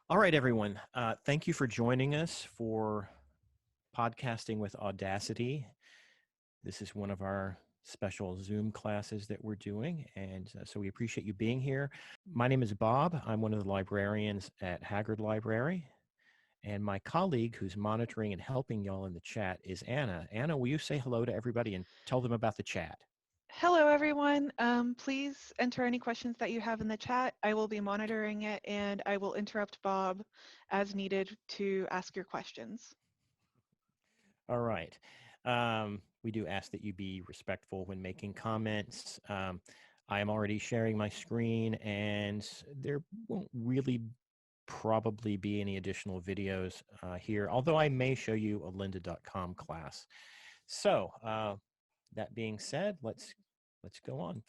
All right, everyone. Thank you for joining us for podcasting with Audacity. This is one of our special Zoom classes that we're doing, and so we appreciate you being here. My name is Bob. I'm one of the librarians at Haggard Library, and my colleague who's monitoring and helping y'all in the chat is Anna. Anna, will you say hello to everybody and tell them about the chat? Hello, everyone. Please enter any questions that you have in the chat. I will be monitoring it, and I will interrupt Bob as needed to ask your questions. All right. We do ask that you be respectful when making comments. I am already sharing my screen, and there won't really probably be any additional videos here, although I may show you a lynda.com class. So that being said, let's go on.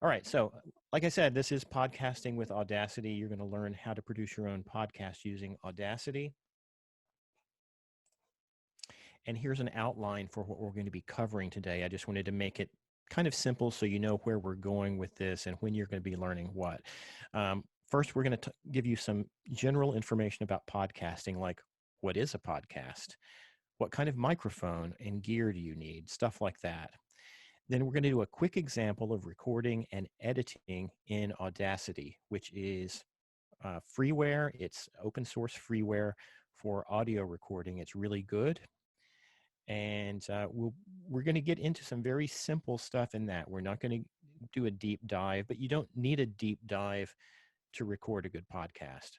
All right, so like I said, this is podcasting with Audacity. You're going to learn how to produce your own podcast using Audacity. And here's an outline for what we're going to be covering today. I just wanted to make it kind of simple so you know where we're going with this and when you're going to be learning what. First, we're going to give you some general information about podcasting, like what is a podcast? What kind of microphone and gear do you need? Stuff like that. Then we're going to do a quick example of recording and editing in Audacity, which is freeware. It's open source freeware for audio recording. It's really good. And we're going to get into some very simple stuff in that. We're not going to do a deep dive, but you don't need a deep dive to record a good podcast.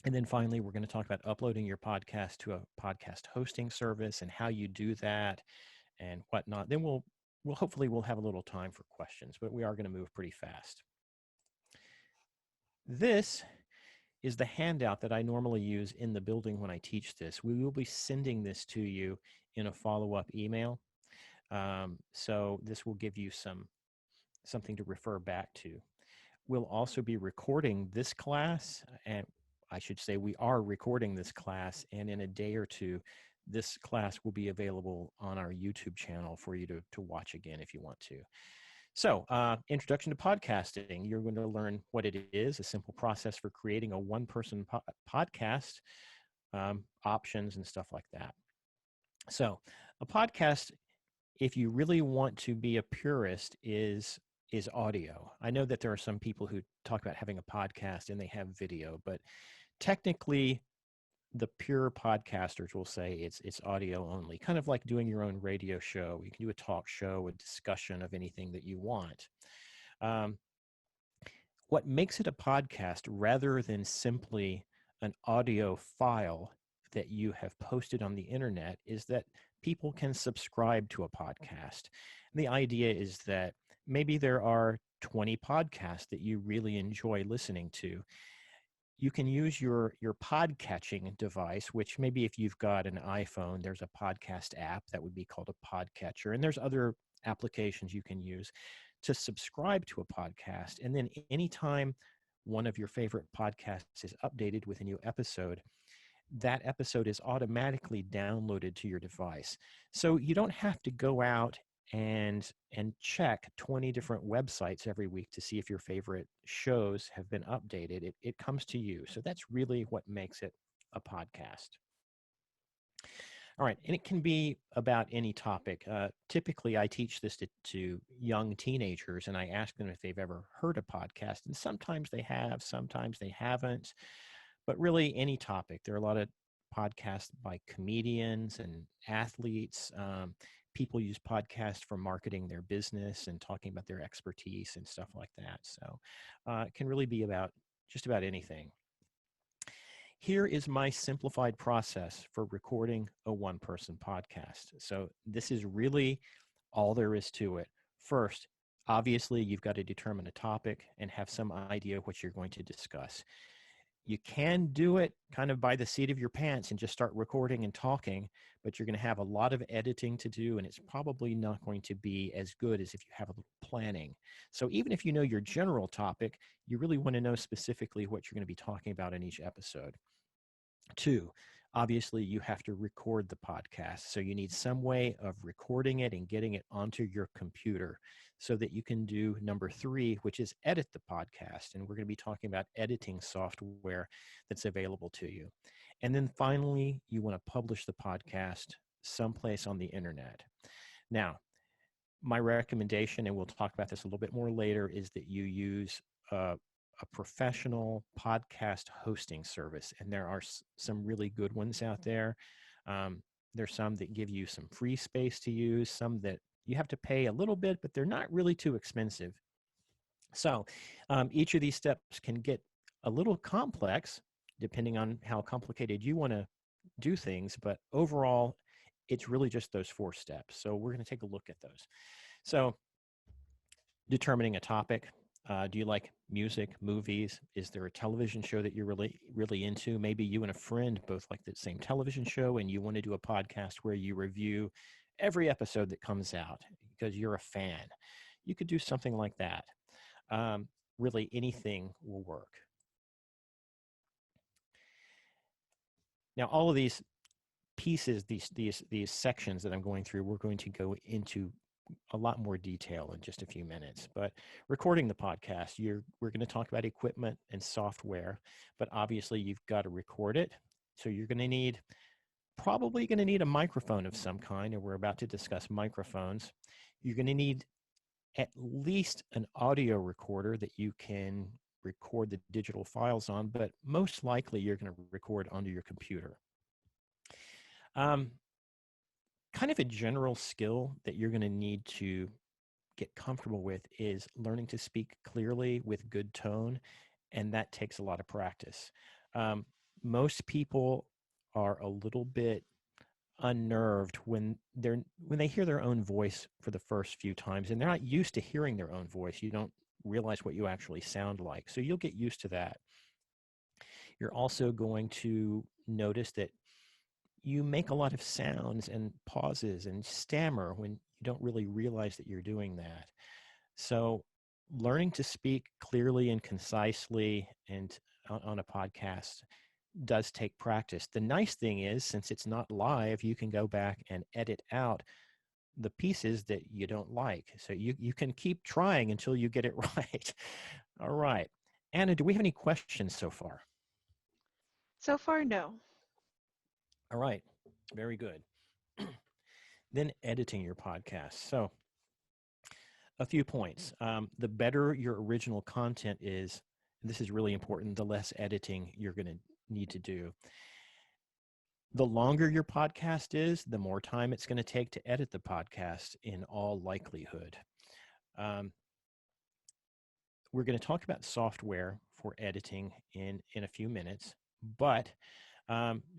And then finally, we're going to talk about uploading your podcast to a podcast hosting service and how you do that and whatnot. Then we'll hopefully have a little time for questions, but we are going to move pretty fast. This is the handout that I normally use in the building when I teach this. We will be sending this to you in a follow-up email. So this will give you something to refer back to. We'll also be recording this class, and I should say we are recording this class, and in a day or two, this class will be available on our YouTube channel for you to watch again if you want to. So, introduction to podcasting. You're going to learn what it is, a simple process for creating a one-person podcast, options and stuff like that. So, a podcast, if you really want to be a purist, is audio. I know that there are some people who talk about having a podcast and they have video, but technically, the pure podcasters will say it's audio only, kind of like doing your own radio show. You can do a talk show, a discussion of anything that you want. What makes it a podcast rather than simply an audio file that you have posted on the internet is that people can subscribe to a podcast. And the idea is that maybe there are 20 podcasts that you really enjoy listening to. You can use your podcatching device, which maybe if you've got an iPhone, there's a podcast app that would be called a podcatcher, and there's other applications you can use to subscribe to a podcast. And then anytime one of your favorite podcasts is updated with a new episode, that episode is automatically downloaded to your device. So you don't have to go out and check 20 different websites every week to see if your favorite shows have been updated. It comes to you. So that's really what makes it a podcast. All right, and it can be about any topic. Typically, I teach this to young teenagers, and I ask them if they've ever heard a podcast. And sometimes they have, sometimes they haven't. But really, any topic. There are a lot of podcasts by comedians and athletes. People use podcasts for marketing their business and talking about their expertise and stuff like that. So it can really be about just about anything. Here is my simplified process for recording a one-person podcast. So this is really all there is to it. First, obviously, you've got to determine a topic and have some idea what you're going to discuss. You can do it kind of by the seat of your pants and just start recording and talking, but you're going to have a lot of editing to do, and it's probably not going to be as good as if you have a little planning. So even if you know your general topic, you really want to know specifically what you're going to be talking about in each episode. Two, obviously, you have to record the podcast. So you need some way of recording it and getting it onto your computer so that you can do number three, which is edit the podcast. And we're going to be talking about editing software that's available to you. And then finally, you want to publish the podcast someplace on the internet. Now, my recommendation, and we'll talk about this a little bit more later, is that you use a professional podcast hosting service. And there are some really good ones out there. There's some that give you some free space to use, some that you have to pay a little bit, but they're not really too expensive. So each of these steps can get a little complex depending on how complicated you want to do things. But overall, it's really just those four steps. So we're going to take a look at those. So determining a topic. Do you like music, movies? Is there a television show that you're really into? Maybe you and a friend both like the same television show and you want to do a podcast where you review every episode that comes out because you're a fan. You could do something like that. Really, anything will work. Now, all of these pieces, these sections that I'm going through, we're going to go into a lot more detail in just a few minutes. But recording the podcast, we're going to talk about equipment and software, but obviously you've got to record it. So you're probably going to need a microphone of some kind, and we're about to discuss microphones. You're going to need at least an audio recorder that you can record the digital files on, but most likely you're going to record onto your computer. Kind of a general skill that you're going to need to get comfortable with is learning to speak clearly with good tone, and that takes a lot of practice. Most people are a little bit unnerved when they hear their own voice for the first few times, and they're not used to hearing their own voice. You don't realize what you actually sound like, so you'll get used to that. You're also going to notice that you make a lot of sounds and pauses and stammer when you don't really realize that you're doing that. So learning to speak clearly and concisely and on a podcast does take practice. The nice thing is, since it's not live, you can go back and edit out the pieces that you don't like. So you can keep trying until you get it right. All right. Anna, do we have any questions so far? So far, no. All right. Very good. Then editing your podcast. So a few points. The better your original content is, this is really important, the less editing you're going to need to do. The longer your podcast is, the more time it's going to take to edit the podcast in all likelihood. We're going to talk about software for editing in a few minutes, but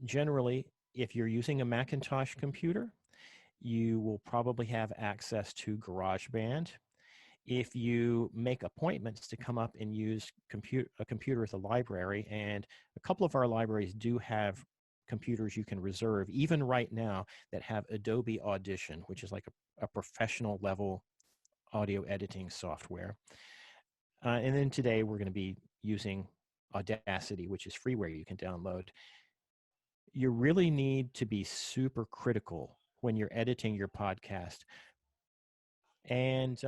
generally, if you're using a Macintosh computer, you will probably have access to GarageBand. If you make appointments to come up and use a computer at the library, and a couple of our libraries do have computers you can reserve, even right now, that have Adobe Audition, which is like a professional level audio editing software. And then today we're going to be using Audacity, which is freeware you can download. You really need to be super critical when you're editing your podcast. And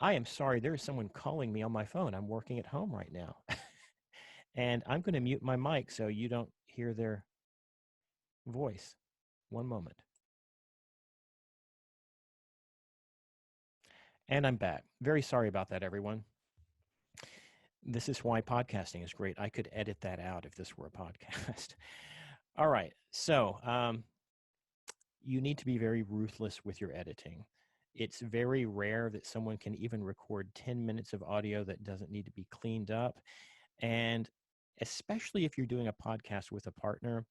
I am sorry, there is someone calling me on my phone. I'm working at home right now. And I'm going to mute my mic so you don't hear their voice. One moment. And I'm back. Very sorry about that, everyone. This is why podcasting is great. I could edit that out if this were a podcast. All right. So you need to be very ruthless with your editing. It's very rare that someone can even record 10 minutes of audio that doesn't need to be cleaned up. And especially if you're doing a podcast with a partner,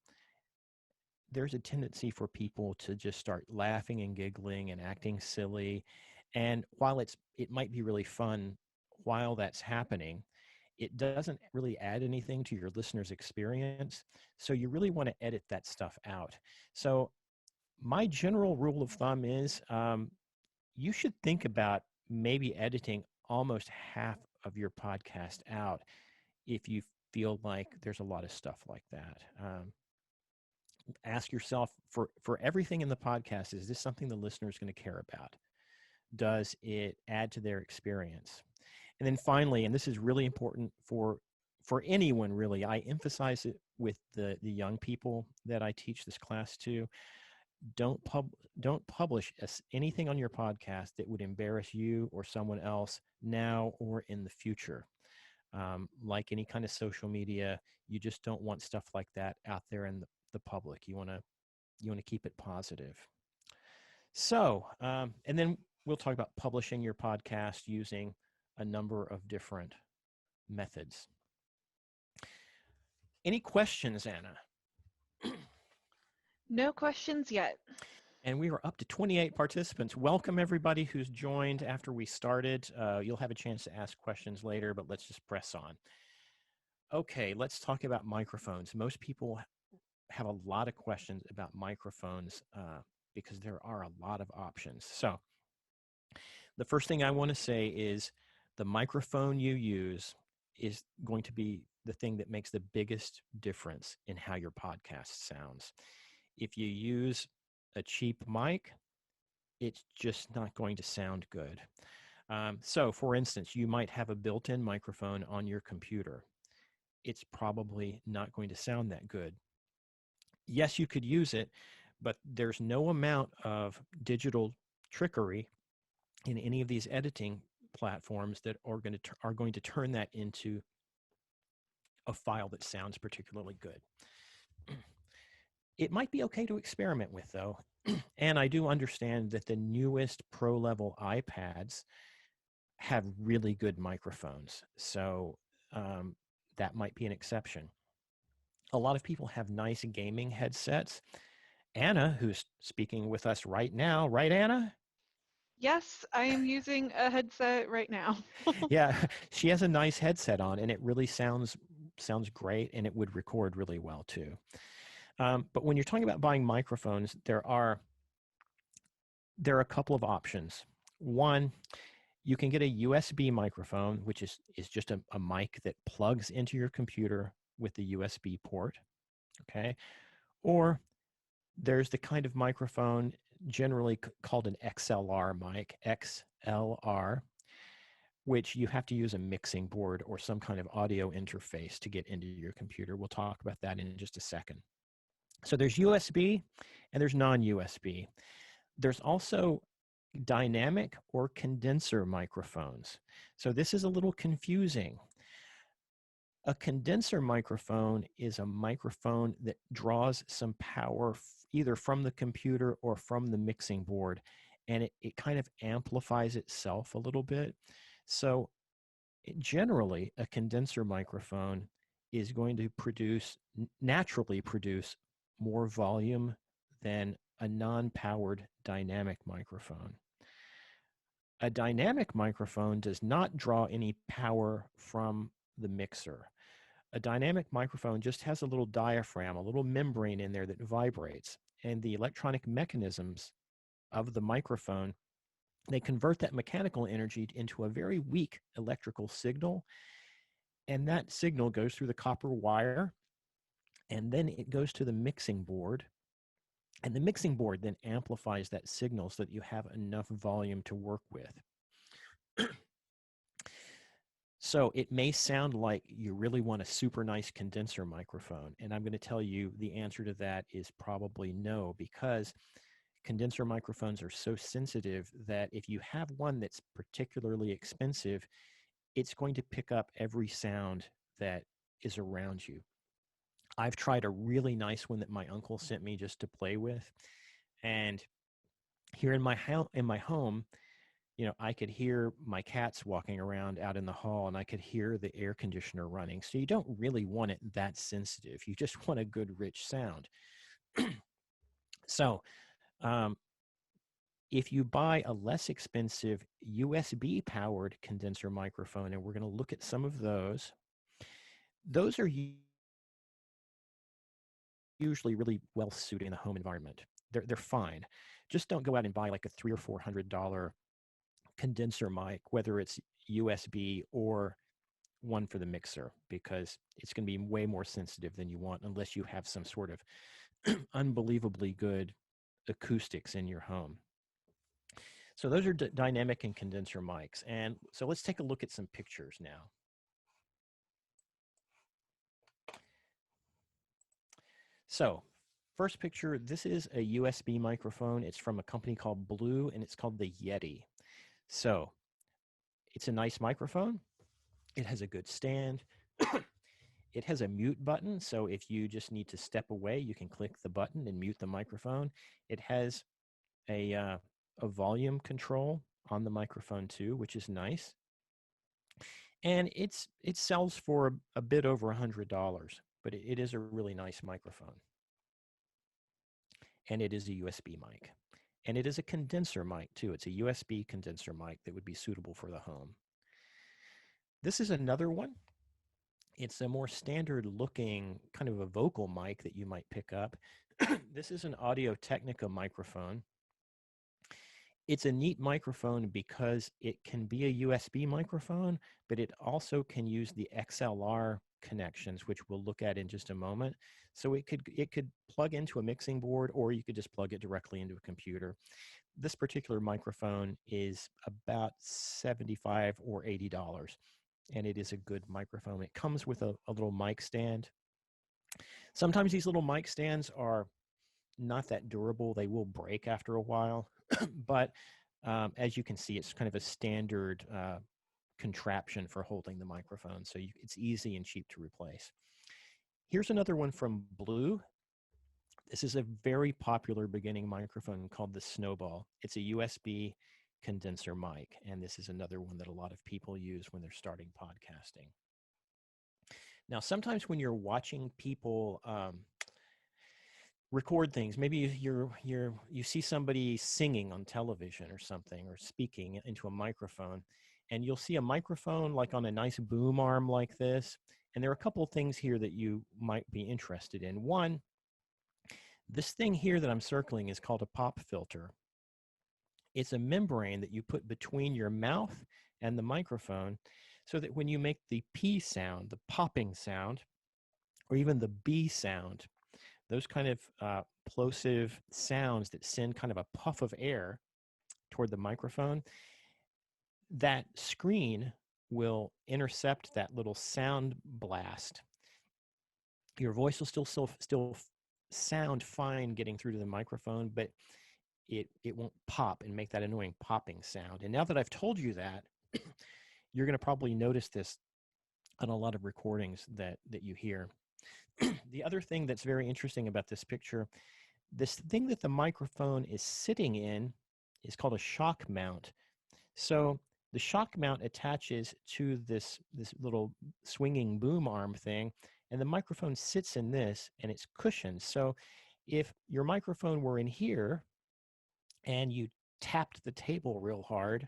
there's a tendency for people to just start laughing and giggling and acting silly. And while it might be really fun while that's happening, it doesn't really add anything to your listener's experience. So you really want to edit that stuff out. So my general rule of thumb is you should think about maybe editing almost half of your podcast out if you feel like there's a lot of stuff like that. Ask yourself for everything in the podcast, is this something the listener is going to care about? Does it add to their experience? And then finally, and this is really important for anyone really, I emphasize it with the young people that I teach this class to. Don't publish anything on your podcast that would embarrass you or someone else now or in the future. Like any kind of social media, you just don't want stuff like that out there in the public. You want to keep it positive. So, and then we'll talk about publishing your podcast using a number of different methods. Any questions, Anna? No questions yet. And we are up to 28 participants. Welcome everybody who's joined after we started. You'll have a chance to ask questions later, but let's just press on. Okay, let's talk about microphones. Most people have a lot of questions about microphones because there are a lot of options. So the first thing I want to say is the microphone you use is going to be the thing that makes the biggest difference in how your podcast sounds. If you use a cheap mic, it's just not going to sound good. So, for instance, you might have a built-in microphone on your computer. It's probably not going to sound that good. Yes, you could use it, but there's no amount of digital trickery in any of these editing platforms that are going to turn that into a file that sounds particularly good. It might be okay to experiment with, though. And I do understand that the newest pro level iPads have really good microphones. So that might be an exception. A lot of people have nice gaming headsets. Anna, who's speaking with us right now, right, Anna? Yes, I am using a headset right now. Yeah, she has a nice headset on, and it really sounds great, and it would record really well too. But when you're talking about buying microphones, there are a couple of options. One, you can get a USB microphone, which is just a mic that plugs into your computer with the USB port. Okay, or there's the kind of microphone generally called an XLR mic, XLR, which you have to use a mixing board or some kind of audio interface to get into your computer. We'll talk about that in just a second. So there's USB and there's non-USB. There's also dynamic or condenser microphones. So this is a little confusing. A condenser microphone is a microphone that draws some power either from the computer or from the mixing board, and it kind of amplifies itself a little bit. So generally, a condenser microphone is going to naturally produce more volume than a non-powered dynamic microphone. A dynamic microphone does not draw any power from the mixer. A dynamic microphone just has a little diaphragm, a little membrane in there that vibrates, and the electronic mechanisms of the microphone, they convert that mechanical energy into a very weak electrical signal, and that signal goes through the copper wire, and then it goes to the mixing board, and the mixing board then amplifies that signal so that you have enough volume to work with. So it may sound like you really want a super nice condenser microphone, and I'm going to tell you the answer to that is probably no, because condenser microphones are so sensitive that if you have one that's particularly expensive, it's going to pick up every sound that is around you. I've tried a really nice one that my uncle sent me just to play with, and here in my home, I could hear my cats walking around out in the hall, and I could hear the air conditioner running. So you don't really want it that sensitive. You just want a good, rich sound. So if you buy a less expensive USB-powered condenser microphone, and we're going to look at some of those are usually really well suited in the home environment. They're fine. Just don't go out and buy like a $300 or $400 condenser mic, whether it's USB or one for the mixer because it's going to be way more sensitive than you want unless you have some sort of unbelievably good acoustics in your home. So those are dynamic and condenser mics. And so let's take a look at some pictures now. So first picture, this is a USB microphone. It's from a company called Blue, and it's called the Yeti. So it's a nice microphone. It has a good stand. It has a mute button, so if you just need to step away, you can click the button and mute the microphone. It has a volume control on the microphone too, which is nice. And it sells for a bit over $100, but it is a really nice microphone. And it is a USB mic. And it is a condenser mic too. It's a USB condenser mic that would be suitable for the home. This is another one. It's a more standard looking kind of a vocal mic that you might pick up. This is an Audio-Technica microphone. It's a neat microphone because it can be a USB microphone, but it also can use the XLR connections, which we'll look at in just a moment. So it could plug into a mixing board, or you could just plug it directly into a computer. This particular microphone is about $75 or $80, and it is a good microphone. It comes with a little mic stand. Sometimes these little mic stands are not that durable. They will break after a while, but as you can see, it's kind of a standard contraption for holding the microphone, so it's easy and cheap to replace. Here's another one from Blue. This is a very popular beginning microphone called the Snowball. It's a USB condenser mic, and this is another one that a lot of people use when they're starting podcasting. Now, sometimes when you're watching people record things, maybe you see somebody singing on television or something, or speaking into a microphone, and you'll see a microphone like on a nice boom arm like this. And there are a couple of things here that you might be interested in. One, this thing here that I'm circling is called a pop filter. It's a membrane that you put between your mouth and the microphone so that when you make the P sound, the popping sound, or even the B sound, those kind of plosive sounds that send kind of a puff of air toward the microphone, that screen will intercept that little sound blast. Your voice will still sound fine getting through to the microphone, but it won't pop and make that annoying popping sound. And now that I've told you that, you're going to probably notice this on a lot of recordings that you hear. The other thing that's very interesting about this picture, this thing that the microphone is sitting in is called a shock mount. So the shock mount attaches to this little swinging boom arm thing, and the microphone sits in this, and it's cushioned. So if your microphone were in here and you tapped the table real hard,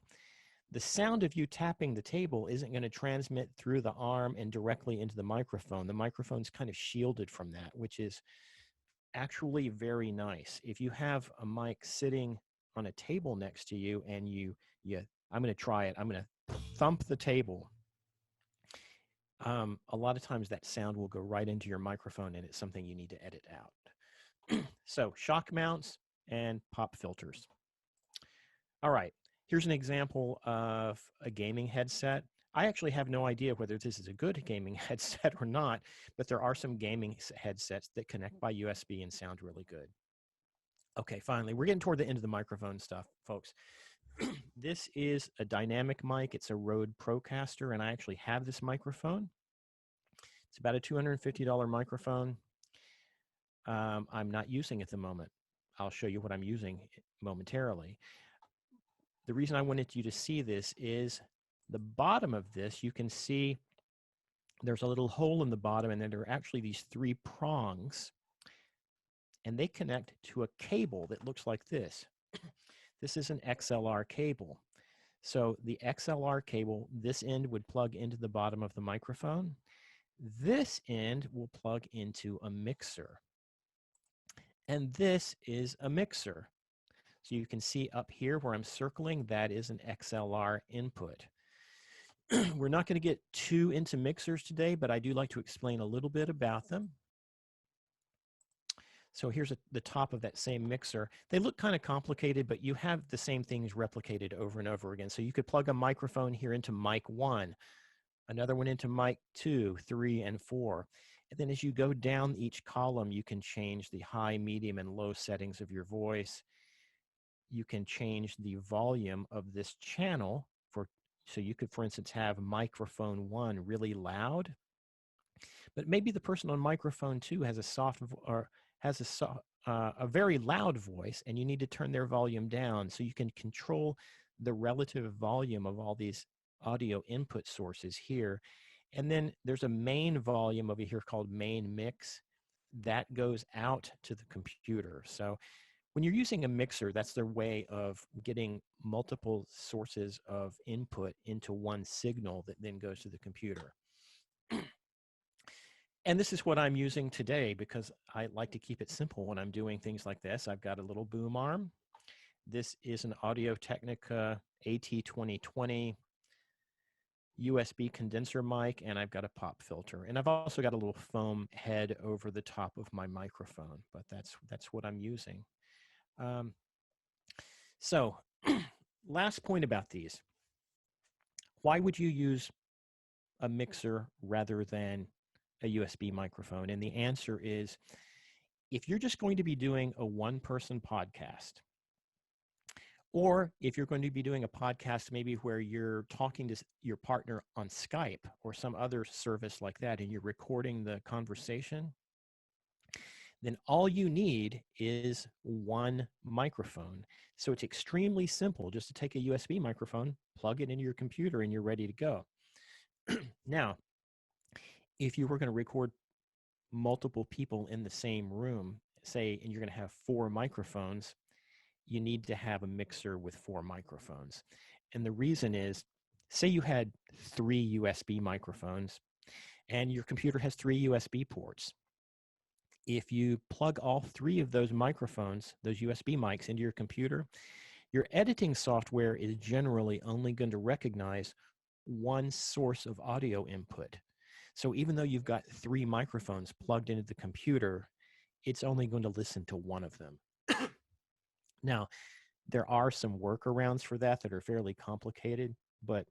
the sound of you tapping the table isn't going to transmit through the arm and directly into the microphone. The microphone's kind of shielded from that, which is actually very nice. If you have a mic sitting on a table next to you and I'm going to try it. I'm going to thump the table. A lot of times that sound will go right into your microphone, and it's something you need to edit out. So shock mounts and pop filters. All right. Here's an example of a gaming headset. I actually have no idea whether this is a good gaming headset or not, but there are some gaming headsets that connect by USB and sound really good. Okay, finally, we're getting toward the end of the microphone stuff, folks. This is a dynamic mic. It's a Rode Procaster, and I actually have this microphone. It's about a $250 microphone. I'm not using it at the moment. I'll show you what I'm using momentarily. The reason I wanted you to see this is the bottom of this, you can see there's a little hole in the bottom, and then there are actually these three prongs, and they connect to a cable that looks like this. This is an XLR cable. So the XLR cable, this end would plug into the bottom of the microphone. This end will plug into a mixer. And this is a mixer. So you can see up here where I'm circling, that is an XLR input. We're not going to get too into mixers today, but I do like to explain a little bit about them. So here's the top of that same mixer. They look kind of complicated, but you have the same things replicated over and over again. So you could plug a microphone here into mic 1, another one into mic 2, 3, and 4. And then as you go down each column, you can change the high, medium, and low settings of your voice. You can change the volume of this channel so you could, for instance, have microphone 1 really loud, but maybe the person on microphone 2 has a very loud voice, and you need to turn their volume down, so you can control the relative volume of all these audio input sources here. And then there's a main volume over here called main mix that goes out to the computer. So when you're using a mixer, that's their way of getting multiple sources of input into one signal that then goes to the computer. And this is what I'm using today because I like to keep it simple when I'm doing things like this. I've got a little boom arm. This is an Audio-Technica AT2020 USB condenser mic, and I've got a pop filter. And I've also got a little foam head over the top of my microphone, but that's what I'm using. So last point about these. Why would you use a mixer rather than a USB microphone? And the answer is, if you're just going to be doing a one-person podcast, or if you're going to be doing a podcast maybe where you're talking to your partner on Skype or some other service like that, and you're recording the conversation, then all you need is one microphone. So it's extremely simple just to take a USB microphone, plug it into your computer, and you're ready to go. Now, if you were going to record multiple people in the same room, say, and you're going to have 4 microphones, you need to have a mixer with 4 microphones. And the reason is, say you had 3 USB microphones and your computer has 3 USB ports. If you plug all 3 of those microphones, those USB mics, into your computer, your editing software is generally only going to recognize one source of audio input. So even though you've got 3 microphones plugged into the computer, it's only going to listen to one of them. Now, there are some workarounds for that are fairly complicated, but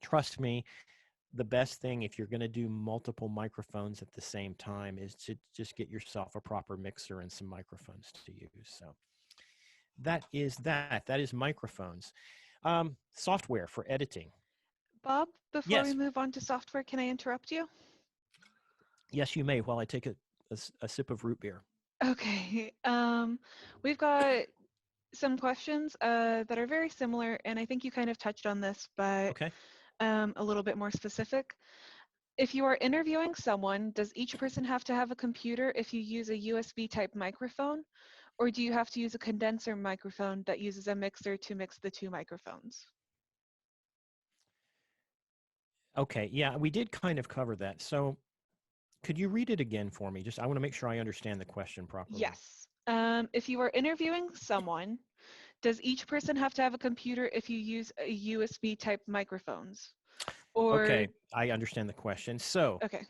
trust me, the best thing if you're going to do multiple microphones at the same time is to just get yourself a proper mixer and some microphones to use. So that is that. That is microphones. Software for editing. Bob, before we Yes. move on to software, can I interrupt you? Yes, you may while I take a sip of root beer. Okay. We've got some questions that are very similar, and I think you kind of touched on this, but Okay. a little bit more specific. If you are interviewing someone, does each person have to have a computer if you use a USB type microphone, or do you have to use a condenser microphone that uses a mixer to mix the 2 microphones? Okay. Yeah, we did kind of cover that. So could you read it again for me? I want to make sure I understand the question properly. Yes. If you are interviewing someone, does each person have to have a computer if you use a USB type microphones? Or Okay, I understand the question. So okay.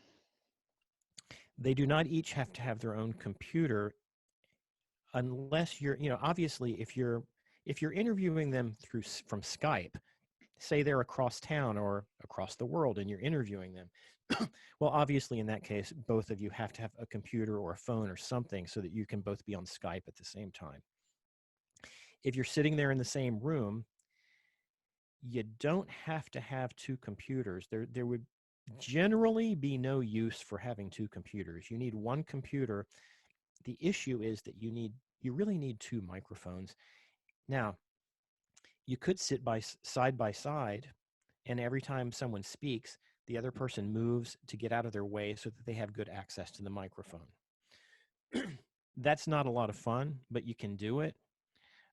they do not each have to have their own computer unless you're, obviously if you're interviewing them from Skype, say they're across town or across the world and you're interviewing them. Well, obviously in that case, both of you have to have a computer or a phone or something so that you can both be on Skype at the same time. If you're sitting there in the same room, you don't have to have 2 computers. There would generally be no use for having 2 computers. You need one computer. The issue is that you really need 2 microphones. Now, you could sit side by side, and every time someone speaks, the other person moves to get out of their way so that they have good access to the microphone. That's not a lot of fun, but you can do it.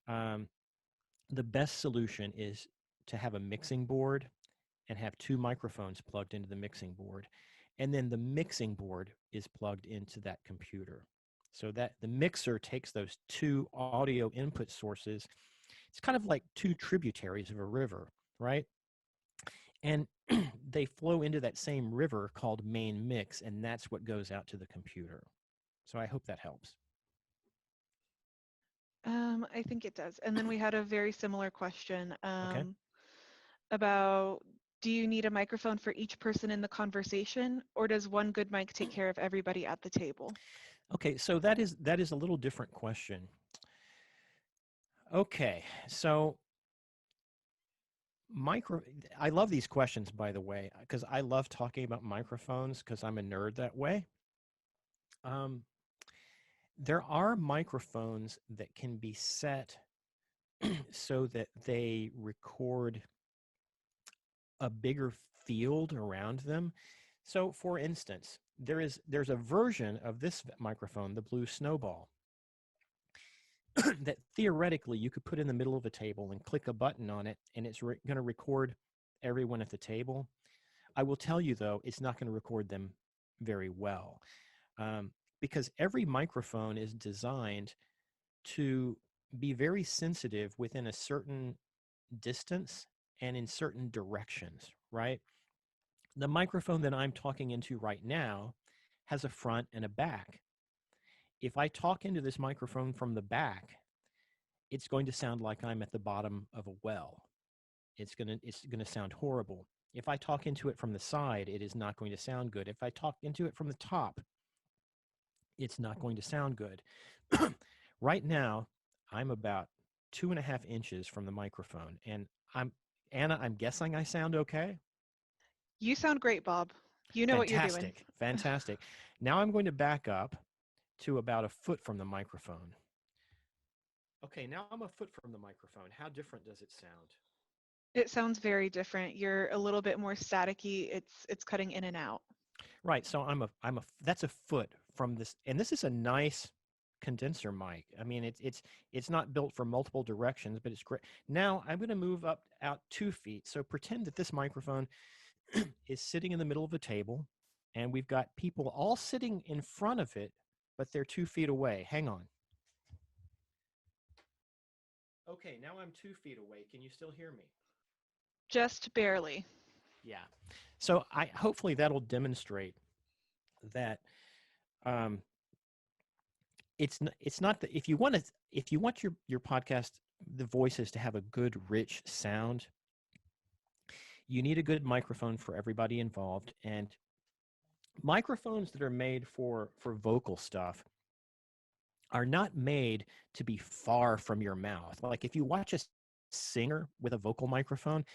The best solution is to have a mixing board and have 2 microphones plugged into the mixing board. And then the mixing board is plugged into that computer. So that the mixer takes those 2 audio input sources. It's kind of like 2 tributaries of a river, right? And they flow into that same river called main mix, and that's what goes out to the computer. So I hope that helps. I think it does. And then we had a very similar question Okay. about, do you need a microphone for each person in the conversation, or does one good mic take care of everybody at the table? Okay, so that is a little different question. Okay, so I love these questions, by the way, because I love talking about microphones because I'm a nerd that way. Um, there are microphones that can be set so that they record a bigger field around them. So, for instance, there's a version of this microphone, the Blue Snowball, that theoretically you could put in the middle of a table and click a button on it, and it's going to record everyone at the table. I will tell you, though, it's not going to record them very well, because every microphone is designed to be very sensitive within a certain distance and in certain directions, right? The microphone that I'm talking into right now has a front and a back. If I talk into this microphone from the back, it's going to sound like I'm at the bottom of a well. It's going to sound horrible. If I talk into it from the side, it is not going to sound good. If I talk into it from the top, it's not going to sound good. Right now, I'm about 2.5 inches from the microphone, and Anna, I'm guessing I sound okay. You sound great, Bob. You know what you're doing. Fantastic, fantastic. Now I'm going to back up to about a foot from the microphone. Okay, now I'm a foot from the microphone. How different does it sound? It sounds very different. You're a little bit more staticky. It's cutting in and out. Right. So that's a foot from this, and this is a nice condenser mic. I mean, it's not built for multiple directions, but it's great. Now I'm going to move up out 2 feet. So pretend that this microphone is sitting in the middle of a table, and we've got people all sitting in front of it, but they're 2 feet away. Hang on. Okay, now I'm 2 feet away. Can you still hear me? Just barely. Yeah. So I hopefully that'll demonstrate that um, it's not that if you want your podcast, the voices to have a good rich sound, you need a good microphone for everybody involved. And microphones that are made for vocal stuff are not made to be far from your mouth. Like if you watch a singer with a vocal microphone,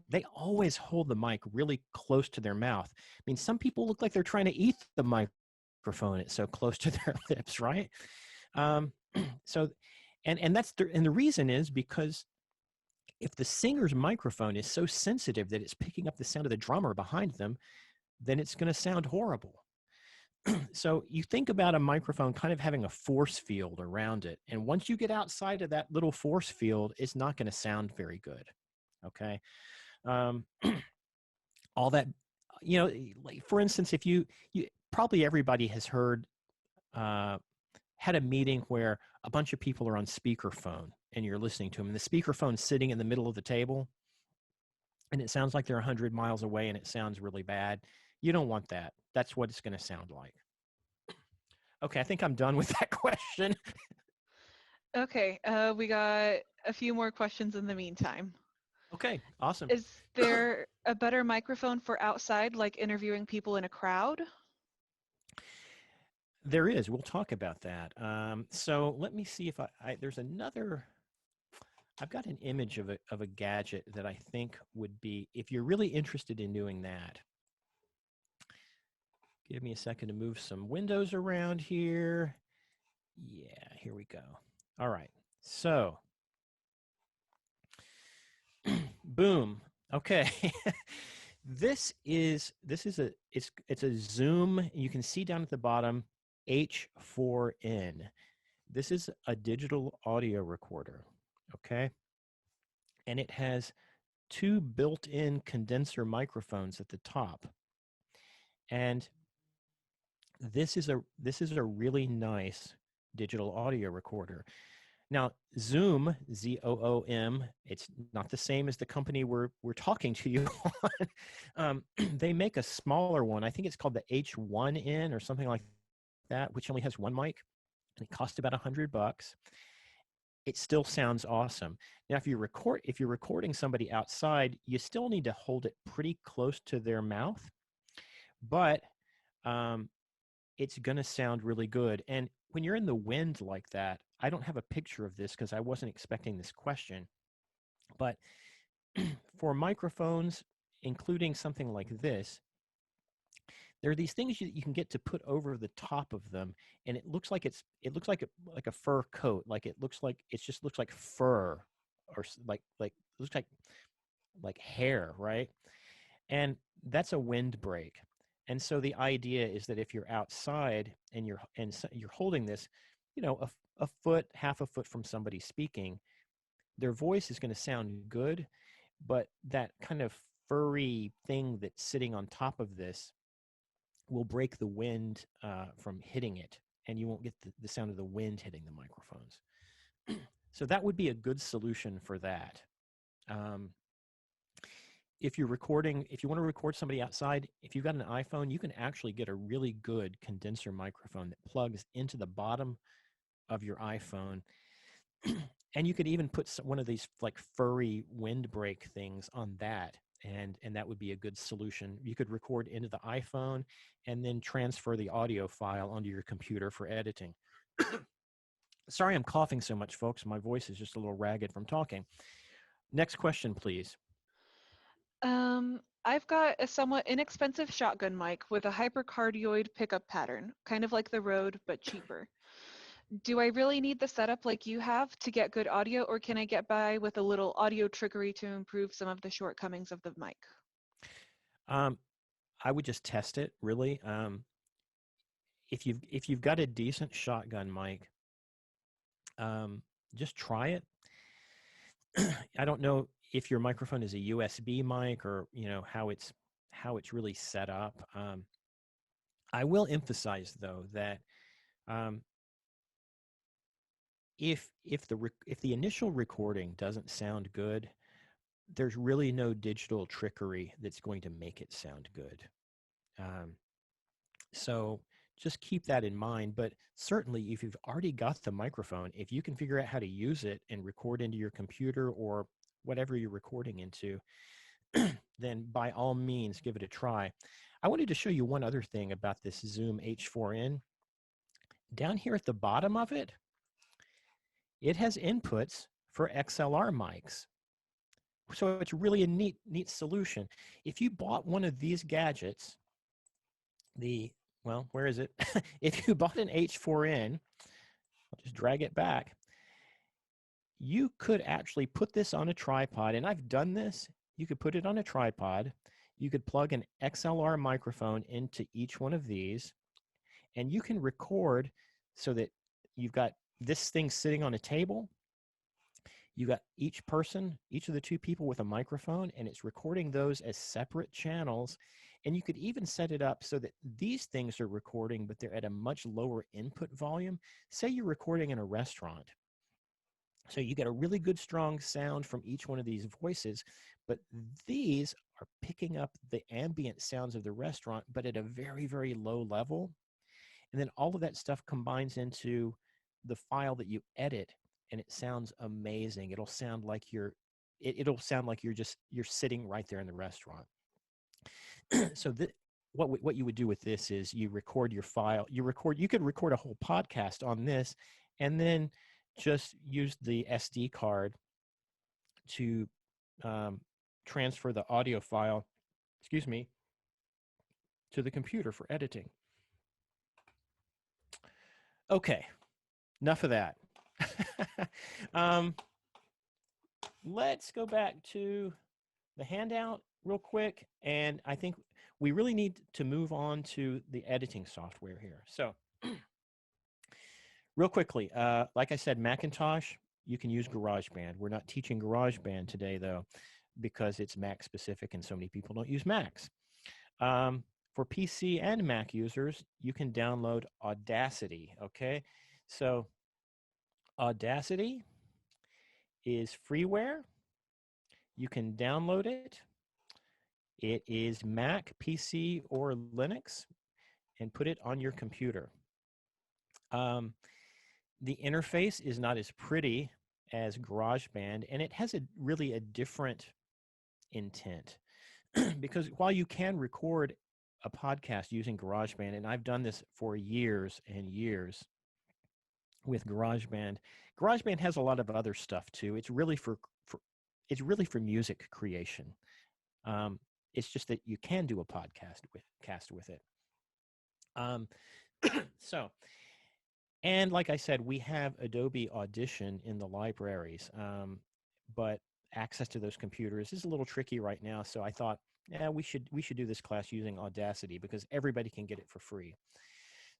they always hold the mic really close to their mouth. I mean, some people look like they're trying to eat the microphone. It's so close to their lips, right? Um, so, and the reason is because if the singer's microphone is so sensitive that it's picking up the sound of the drummer behind them, then it's going to sound horrible. So you think about a microphone kind of having a force field around it. And once you get outside of that little force field, it's not going to sound very good. Okay. Um, all that, like for instance, if you probably everybody has heard, had a meeting where a bunch of people are on speakerphone and you're listening to them, and the speakerphone's sitting in the middle of the table and it sounds like they're 100 miles away and it sounds really bad. You don't want that. That's what it's going to sound like. Okay, I think I'm done with that question. Okay, we got a few more questions in the meantime. Okay, awesome. Is there a better microphone for outside, like interviewing people in a crowd? There is. We'll talk about that. So let me see if there's another. I've got an image of a gadget that I think would be, if you're really interested in doing that. Give me a second to move some windows around here. Yeah, here we go. All right. So, boom. Okay. It's a Zoom. You can see down at the bottom H4n. This is a digital audio recorder. Okay. And it has 2 built-in condenser microphones at the top. And this is a really nice digital audio recorder. Now, Zoom, Zoom, it's not the same as the company we're talking to you on. They make a smaller one. I think it's called the H1N or something like that, which only has one mic, and it costs about $100. It still sounds awesome. Now, if you're recording somebody outside, you still need to hold it pretty close to their mouth, but it's going to sound really good. And when you're in the wind like that, I don't have a picture of this because I wasn't expecting this question, but for microphones, including something like this, there are these things you can get to put over the top of them, and it looks like like a fur coat, like it just looks like fur, or like looks like hair, right? And that's a windbreak. And so the idea is that if you're outside and you're holding this, a foot, half a foot from somebody speaking, their voice is going to sound good, but that kind of furry thing that's sitting on top of this will break the wind from hitting it, and you won't get the sound of the wind hitting the microphones. So that would be a good solution for that. If you want to record somebody outside, if you've got an iPhone, you can actually get a really good condenser microphone that plugs into the bottom of your iPhone. And you could even put one of these like furry windbreak things on that, and that would be a good solution. You could record into the iPhone and then transfer the audio file onto your computer for editing. Sorry I'm coughing so much, folks. My voice is just a little ragged from talking. Next question, please. I've got a somewhat inexpensive shotgun mic with a hypercardioid pickup pattern, kind of like the Rode, but cheaper. Do I really need the setup like you have to get good audio, or can I get by with a little audio trickery to improve some of the shortcomings of the mic? I would just test it, really. If you've got a decent shotgun mic, just try it. I don't know if your microphone is a USB mic, or how it's really set up. I will emphasize though that if the initial recording doesn't sound good, there's really no digital trickery that's going to make it sound good. So just keep that in mind. But certainly, if you've already got the microphone, if you can figure out how to use it and record into your computer or whatever you're recording into, then by all means, give it a try. I wanted to show you one other thing about this Zoom H4n. Down here at the bottom of it, it has inputs for XLR mics. So it's really a neat solution. If you bought one of these gadgets, where is it? If you bought an H4n, I'll just drag it back. You could actually put this on a tripod, and I've done this. You could put it on a tripod. You could plug an XLR microphone into each one of these, and you can record so that you've got this thing sitting on a table. You got each of the two people with a microphone, and it's recording those as separate channels. And you could even set it up so that these things are recording, but they're at a much lower input volume. Say you're recording in a restaurant. So you get a really good strong sound from each one of these voices, but these are picking up the ambient sounds of the restaurant, but at a very, very low level. And then all of that stuff combines into the file that you edit, and it sounds amazing. It'll sound like you're sitting right there in the restaurant. So what you would do with this is you record your file. You could record a whole podcast on this, and then just use the SD card to transfer the audio file, to the computer for editing. Okay, enough of that. Let's go back to the handout real quick, and I think we really need to move on to the editing software here. So real quickly, like I said, Macintosh, you can use GarageBand. We're not teaching GarageBand today, though, because it's Mac specific and so many people don't use Macs. For PC and Mac users, you can download Audacity, okay? So Audacity is freeware. You can download it. It is Mac, PC, or Linux, and put it on your computer. The interface is not as pretty as GarageBand, and it has really a different intent. Because while you can record a podcast using GarageBand, and I've done this for years and years with GarageBand, GarageBand has a lot of other stuff too. It's really for music creation. It's just that you can do a podcast with it. So, and like I said, we have Adobe Audition in the libraries, but access to those computers is a little tricky right now. So I thought, yeah, we should do this class using Audacity because everybody can get it for free.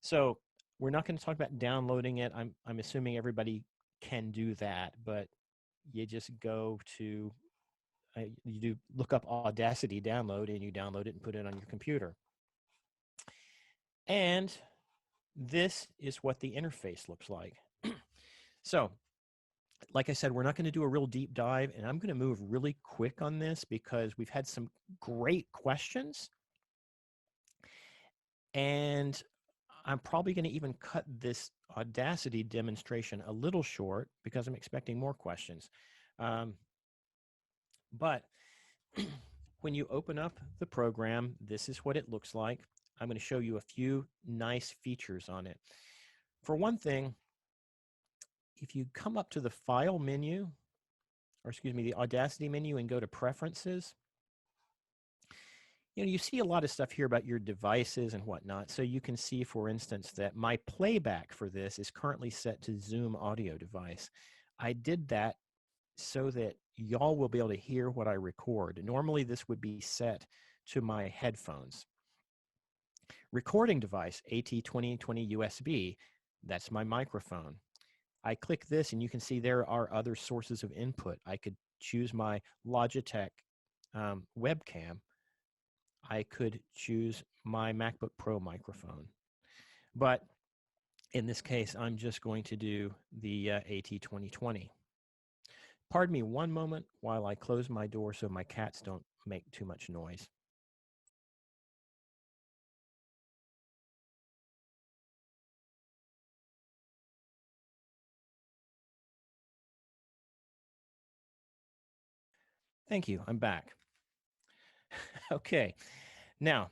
So we're not going to talk about downloading it. I'm assuming everybody can do that, but you just go to look up Audacity download, and you download it and put it on your computer. And this is what the interface looks like. So, like I said, we're not going to do a real deep dive, and I'm going to move really quick on this because we've had some great questions. And I'm probably going to even cut this Audacity demonstration a little short because I'm expecting more questions. But when you open up the program, this is what it looks like. I'm going to show you a few nice features on it. For one thing, if you come up to the File menu, or excuse me, the Audacity menu, and go to Preferences, you see a lot of stuff here about your devices and whatnot. So you can see, for instance, that my playback for this is currently set to Zoom audio device. I did that so that y'all will be able to hear what I record. Normally, this would be set to my headphones. Recording device, AT2020 USB, that's my microphone. I click this, and you can see there are other sources of input. I could choose my Logitech webcam. I could choose my MacBook Pro microphone. But in this case, I'm just going to do the AT2020. Pardon me one moment while I close my door so my cats don't make too much noise. Thank you. I'm back. Okay. Now,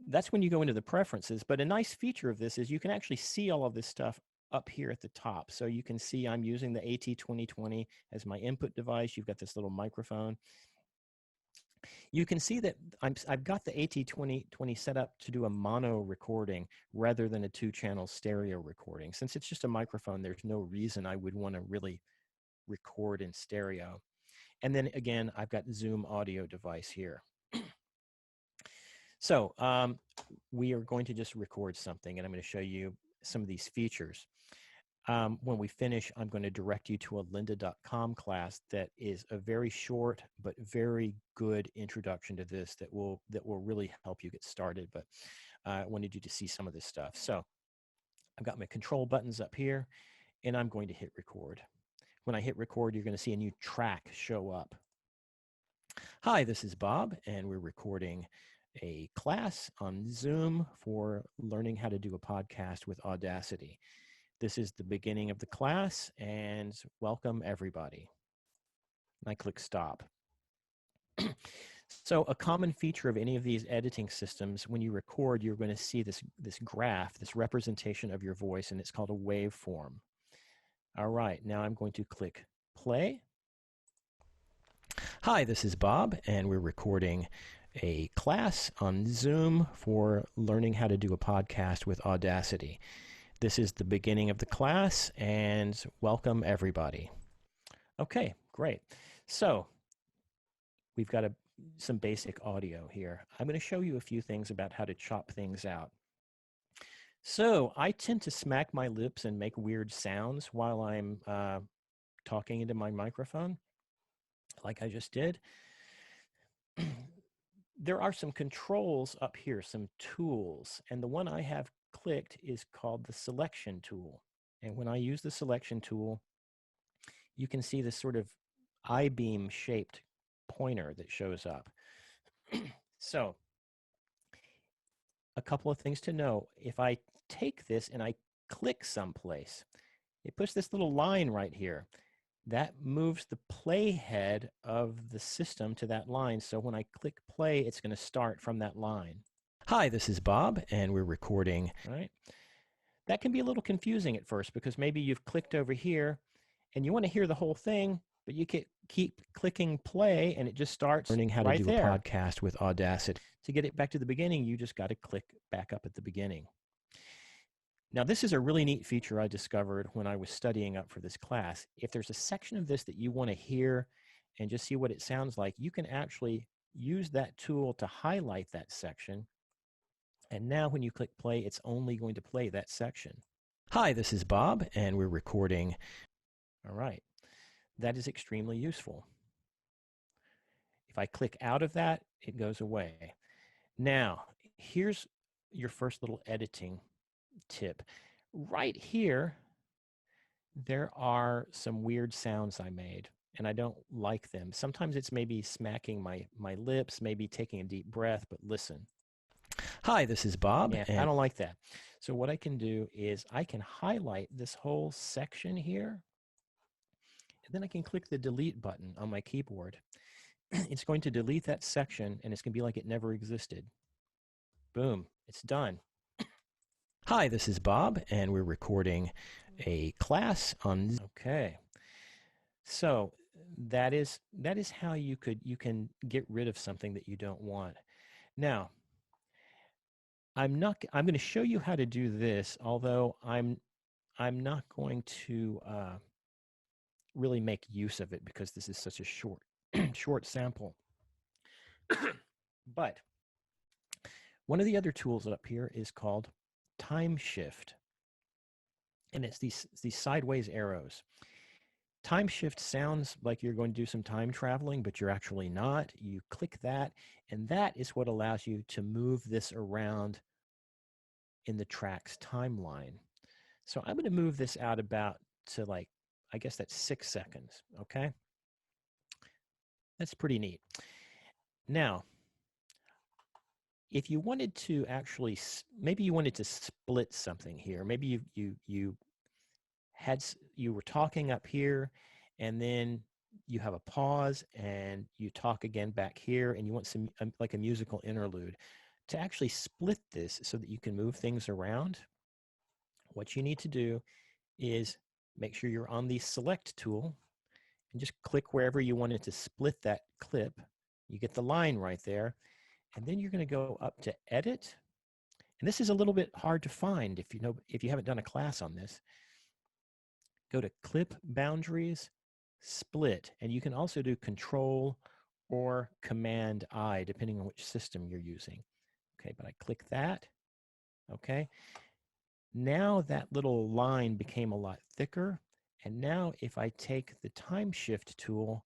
that's when you go into the preferences. But a nice feature of this is you can actually see all of this stuff up here at the top. So you can see I'm using the AT2020 as my input device. You've got this little microphone. You can see that I've got the AT2020 set up to do a mono recording rather than a 2-channel stereo recording. Since it's just a microphone, there's no reason I would want to really record in stereo. And then again, I've got Zoom audio device here. So we are going to just record something, and I'm going to show you some of these features. When we finish, I'm going to direct you to a lynda.com class that is a very short but very good introduction to this that will really help you get started. But I wanted you to see some of this stuff. So I've got my control buttons up here, and I'm going to hit record. When I hit record, you're going to see a new track show up. Hi, this is Bob, and we're recording a class on Zoom for learning how to do a podcast with Audacity. This is the beginning of the class, and welcome everybody. I click stop. So a common feature of any of these editing systems, when you record, you're going to see this graph, this representation of your voice, and it's called a waveform. All right, now I'm going to click play. Hi, this is Bob, and we're recording a class on Zoom for learning how to do a podcast with Audacity. This is the beginning of the class, and welcome everybody. Okay, great. So we've got some basic audio here. I'm going to show you a few things about how to chop things out. So I tend to smack my lips and make weird sounds while I'm talking into my microphone, like I just did. There are some controls up here, some tools, and the one I have clicked is called the selection tool. And when I use the selection tool, you can see this sort of I-beam shaped pointer that shows up. So a couple of things to know. If I take this and I click someplace, it puts this little line right here. That moves the playhead of the system to that line. So when I click play, it's going to start from that line. Hi, this is Bob, and we're recording. Right? That can be a little confusing at first because maybe you've clicked over here and you want to hear the whole thing, but you keep clicking play and it just starts learning how to do a podcast with Audacity. To get it back to the beginning, you just got to click back up at the beginning. Now, this is a really neat feature I discovered when I was studying up for this class. If there's a section of this that you want to hear and just see what it sounds like, you can actually use that tool to highlight that section. And now when you click play, it's only going to play that section. Hi, this is Bob, and we're recording. All right. That is extremely useful. If I click out of that, it goes away. Now, here's your first little editing tip. Right here, there are some weird sounds I made, and I don't like them. Sometimes it's maybe smacking my lips, maybe taking a deep breath, but listen. Hi, this is Bob. Yeah, I don't like that. So what I can do is I can highlight this whole section here, and then I can click the delete button on my keyboard. It's going to delete that section, and it's going to be like it never existed. Boom, it's done. Hi, this is Bob, and we're recording a class on. Okay, so that is how you can get rid of something that you don't want. Now, I'm going to show you how to do this, although I'm not going to really make use of it because this is such a short sample. But one of the other tools up here is called time shift, and it's these sideways arrows. Time shift sounds like you're going to do some time traveling, but you're actually not. You click that, and that is what allows you to move this around in the track's timeline. So I'm going to move this out about to, like, I guess that's 6 seconds, okay? That's pretty neat. Now, if you wanted to actually, maybe you wanted to split something here. Maybe you were talking up here, and then you have a pause, and you talk again back here, and you want some like a musical interlude. To actually split this so that you can move things around, what you need to do is make sure you're on the select tool and just click wherever you wanted to split that clip. You get the line right there, and then you're going to go up to edit. And this is a little bit hard to find if you haven't done a class on this. Go to clip boundaries, split, and you can also do control or command I depending on which system you're using. Okay, but I click that. Okay. Now that little line became a lot thicker. And now if I take the time shift tool,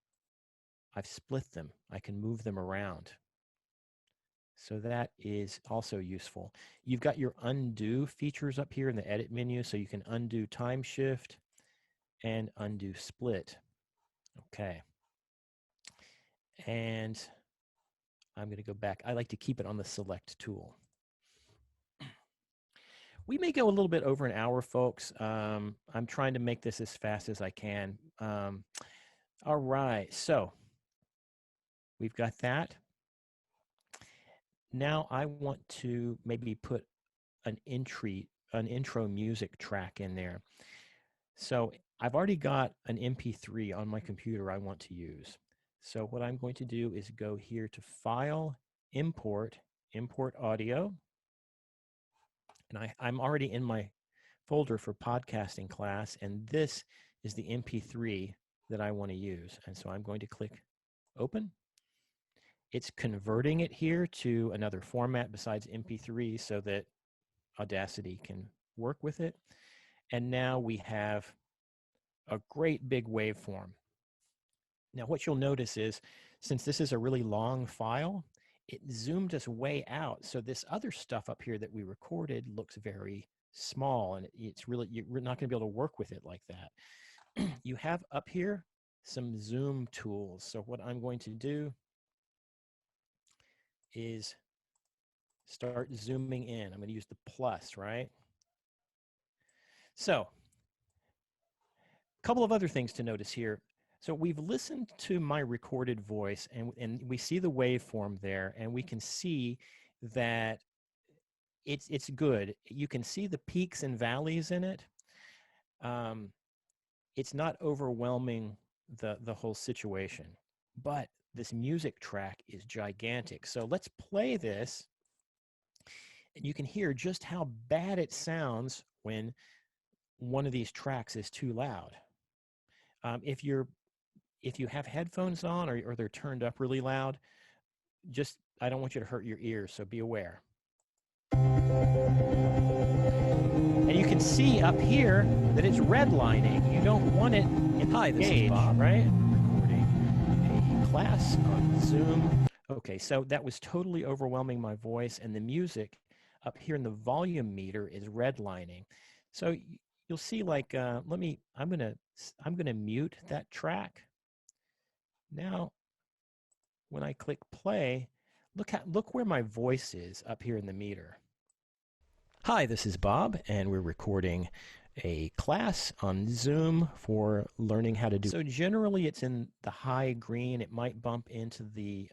I've split them. I can move them around. So that is also useful. You've got your undo features up here in the edit menu, so you can undo time shift and undo split. Okay. And I'm going to go back. I like to keep it on the select tool. We may go a little bit over an hour, folks. I'm trying to make this as fast as I can. All right, so we've got that. Now I want to maybe put an intro music track in there. So I've already got an MP3 on my computer I want to use. So what I'm going to do is go here to File, Import Audio. And I'm already in my folder for podcasting class, and this is the MP3 that I want to use. And so I'm going to click Open. It's converting it here to another format besides MP3 so that Audacity can work with it. And now we have a great big waveform. Now what you'll notice is, since this is a really long file, it zoomed us way out. So this other stuff up here that we recorded looks very small, and it's really, you're not going to be able to work with it like that. You have up here some zoom tools. So what I'm going to do is start zooming in. I'm going to use the plus, right? So a couple of other things to notice here. So we've listened to my recorded voice, and we see the waveform there, and we can see that it's good. You can see the peaks and valleys in it. It's not overwhelming the whole situation, but this music track is gigantic. So let's play this, and you can hear just how bad it sounds when one of these tracks is too loud. If you have headphones on or they're turned up really loud, I don't want you to hurt your ears, so be aware. And you can see up here that it's redlining. You don't want it in the This gauge, is Bob. right? Recording a class on Zoom. Okay, so that was totally overwhelming my voice, and the music up here in the volume meter is redlining. So you'll see, like, I'm gonna mute that track. Now, when I click play, look where my voice is up here in the meter. Hi, this is Bob, and we're recording a class on Zoom for learning how to do. So generally, it's in the high green. It might bump into the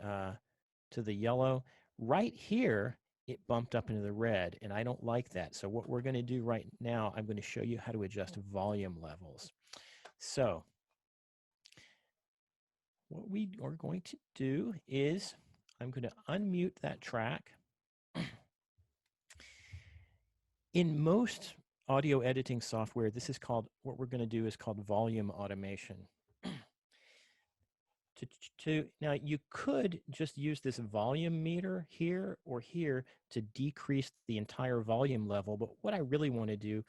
yellow. Right here, it bumped up into the red, and I don't like that. So what we're going to do right now, I'm going to show you how to adjust volume levels. So what we are going to do is I'm going to unmute that track. In most audio editing software, this is called, what we're going to do is called volume automation. Now, you could just use this volume meter here or here to decrease the entire volume level, but what I really want to do,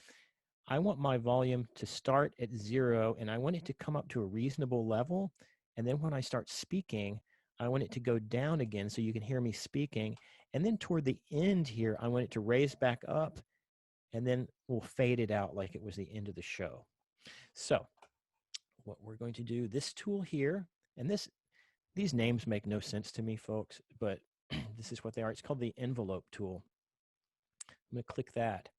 I want my volume to start at 0, and I want it to come up to a reasonable level, and then when I start speaking, I want it to go down again so you can hear me speaking, and then toward the end here, I want it to raise back up, and then we'll fade it out like it was the end of the show. So what we're going to do, this tool here, and these names make no sense to me, folks, but this is what they are. It's called the envelope tool. I'm going to click that.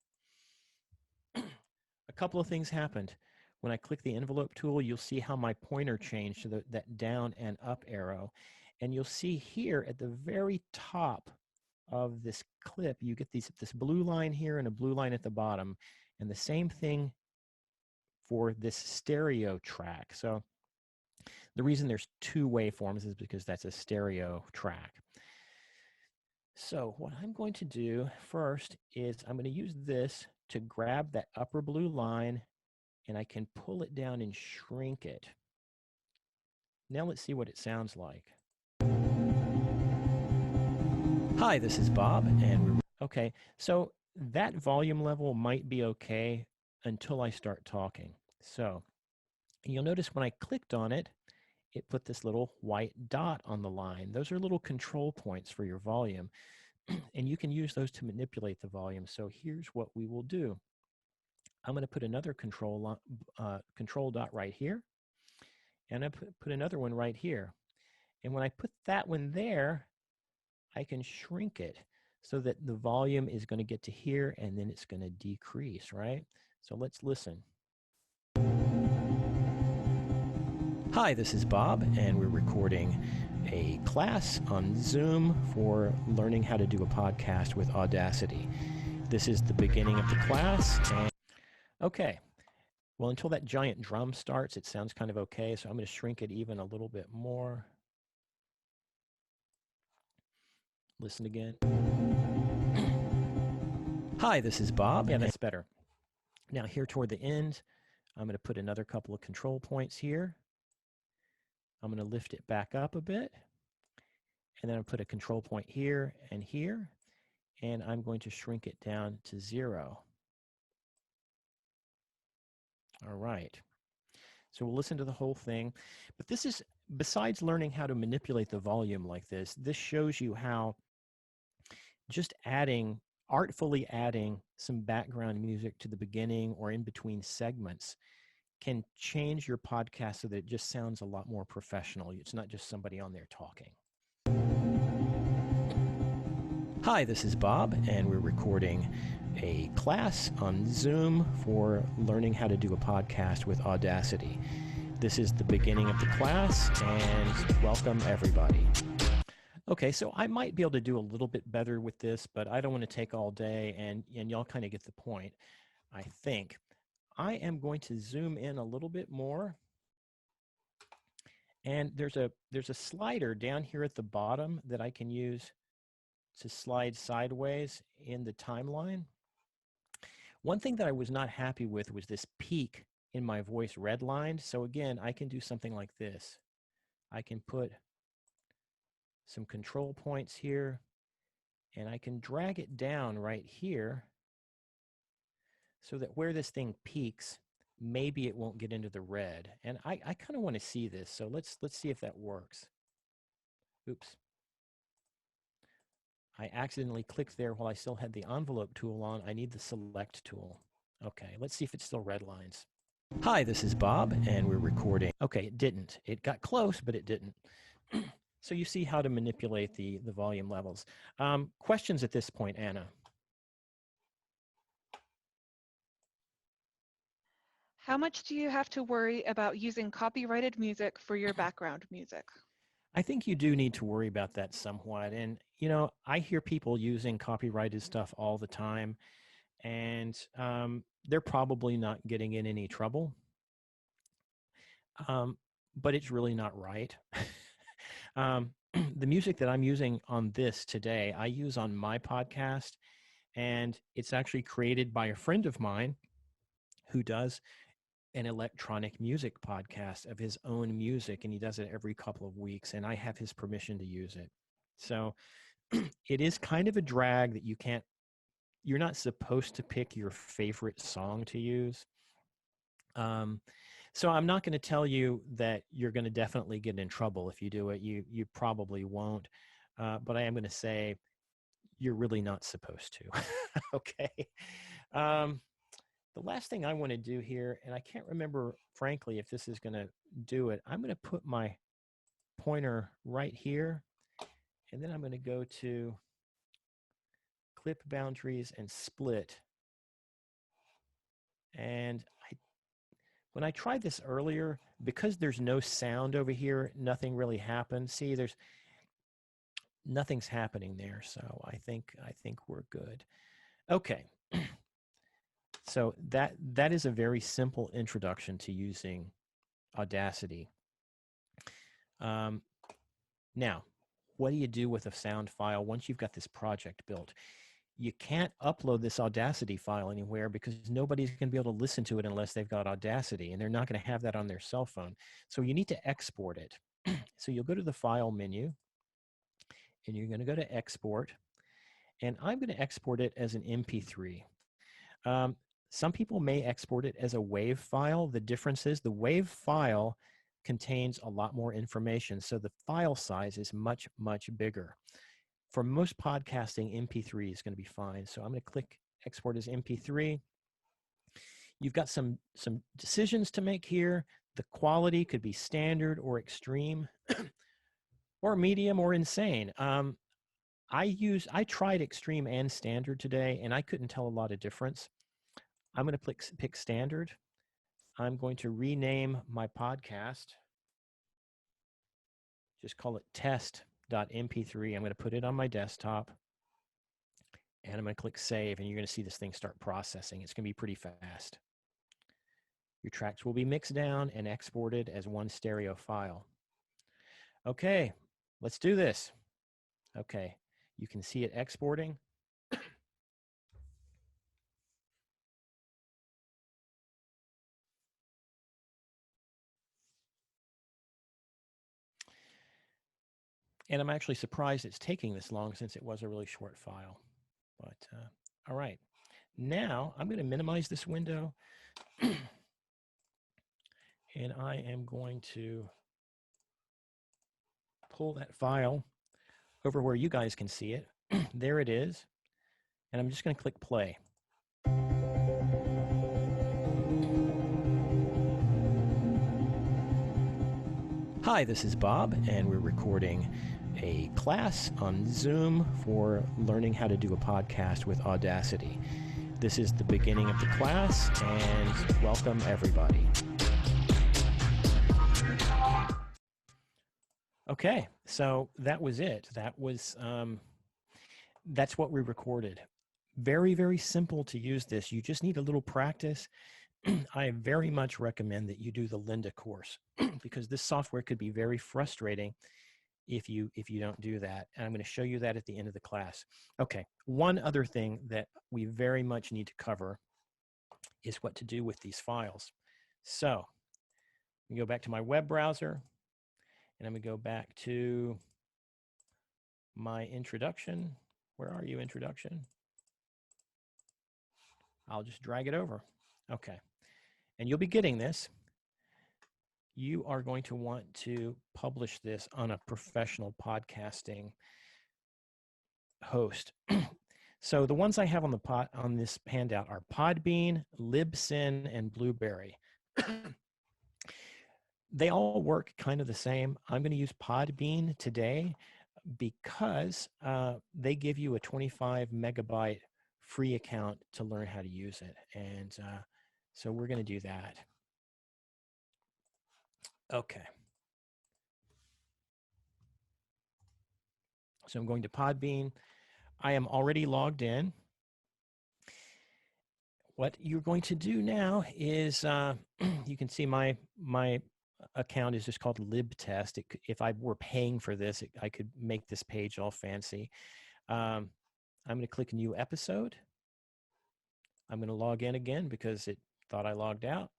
A couple of things happened. When I click the envelope tool, you'll see how my pointer changed to that down and up arrow. And you'll see here at the very top of this clip, you get this blue line here and a blue line at the bottom. And the same thing for this stereo track. So the reason there's two waveforms is because that's a stereo track. So what I'm going to do first is I'm going to use this to grab that upper blue line, and I can pull it down and shrink it. Now let's see what it sounds like. Hi, this is Bob, and okay, so that volume level might be okay until I start talking. So you'll notice when I clicked on it, it put this little white dot on the line. Those are little control points for your volume, and you can use those to manipulate the volume. So here's what we will do. I'm going to put another control dot right here, and I put another one right here. And when I put that one there, I can shrink it so that the volume is going to get to here, and then it's going to decrease, right? So let's listen. Hi, this is Bob, and we're recording a class on Zoom for learning how to do a podcast with Audacity. This is the beginning of the class. And okay, well, until that giant drum starts, it sounds kind of okay, so I'm going to shrink it even a little bit more. Listen again. Hi, this is Bob. Yeah, that's better. Now here toward the end, I'm going to put another couple of control points here. I'm going to lift it back up a bit, and then I'll put a control point here, and I'm going to shrink it down to 0. All right. So we'll listen to the whole thing, but this is besides learning how to manipulate the volume like this shows you how just artfully adding some background music to the beginning or in between segments can change your podcast so that it just sounds a lot more professional. It's not just somebody on there talking. Hi, this is Bob, and we're recording a class on Zoom for learning how to do a podcast with Audacity. This is the beginning of the class, and welcome everybody. Okay, so I might be able to do a little bit better with this, but I don't want to take all day, and y'all kind of get the point, I think. I am going to zoom in a little bit more. And there's a slider down here at the bottom that I can use to slide sideways in the timeline. One thing that I was not happy with was this peak in my voice redlined. So again, I can do something like this. I can put some control points here, and I can drag it down right here so that where this thing peaks, maybe it won't get into the red. And I kind of want to see this. So let's see if that works. Oops. I accidentally clicked there while I still had the envelope tool on. I need the select tool. Okay, let's see if it still redlines. Hi, this is Bob, and we're recording. Okay, it didn't. It got close, but it didn't. So you see how to manipulate the volume levels. Questions at this point, Anna? How much do you have to worry about using copyrighted music for your background music? I think you do need to worry about that somewhat. And, you know, I hear people using copyrighted stuff all the time, and they're probably not getting in any trouble. But it's really not right. The music that I'm using on this today, I use on my podcast, and it's actually created by a friend of mine who does an electronic music podcast of his own music, and he does it every couple of weeks, and I have his permission to use it. So it is kind of a drag that you're not supposed to pick your favorite song to use. So I'm not going to tell you that you're going to definitely get in trouble if you do it. You probably won't. But I am going to say you're really not supposed to. Okay. The last thing I want to do here, and I can't remember, frankly, if this is going to do it. I'm going to put my pointer right here, and then I'm going to go to clip boundaries and split. And when I tried this earlier, because there's no sound over here, nothing really happened. See, nothing's happening there. So I think we're good. Okay. So that is a very simple introduction to using Audacity. Now, what do you do with a sound file once you've got this project built? You can't upload this Audacity file anywhere because nobody's going to be able to listen to it unless they've got Audacity, and they're not going to have that on their cell phone. So you need to export it. So you'll go to the File menu, and you're going to go to Export, and I'm going to export it as an MP3. Some people may export it as a WAV file. The difference is the WAV file contains a lot more information, so the file size is much, much bigger. For most podcasting, MP3 is going to be fine. So I'm going to click Export as MP3. You've got some decisions to make here. The quality could be standard or extreme, or medium or insane. I tried extreme and standard today, and I couldn't tell a lot of difference. I'm going to pick standard. I'm going to rename my podcast. Just call it test.mp3. I'm going to put it on my desktop, and I'm going to click save, and you're going to see this thing start processing. It's going to be pretty fast. Your tracks will be mixed down and exported as one stereo file. Okay, let's do this. Okay, you can see it exporting. And I'm actually surprised it's taking this long since it was a really short file. But all right, now I'm going to minimize this window. And I am going to pull that file over where you guys can see it. There it is. And I'm just going to click play. Hi, this is Bob, and we're recording a class on Zoom for learning how to do a podcast with Audacity. This is the beginning of the class, and welcome everybody. Okay, so that was it. That's what we recorded. Very, very simple to use this. You just need a little practice. I very much recommend that you do the Lynda course because this software could be very frustrating if you don't do that. And I'm going to show you that at the end of the class. Okay, one other thing that we very much need to cover is what to do with these files. So we go back to my web browser, and I'm going to go back to my introduction. Where are you, introduction? I'll just drag it over. Okay. And you'll be getting this. You are going to want to publish this on a professional podcasting host. So the ones I have on this handout are Podbean, Libsyn, and Blueberry. They all work kind of the same. I'm going to use Podbean today because they give you a 25 megabyte free account to learn how to use it. And so we're going to do that. Okay. So I'm going to Podbean. I am already logged in. What you're going to do now is, you can see my account is just called LibTest. If I were paying for this, I could make this page all fancy. I'm going to click New Episode. I'm going to log in again because it thought I logged out.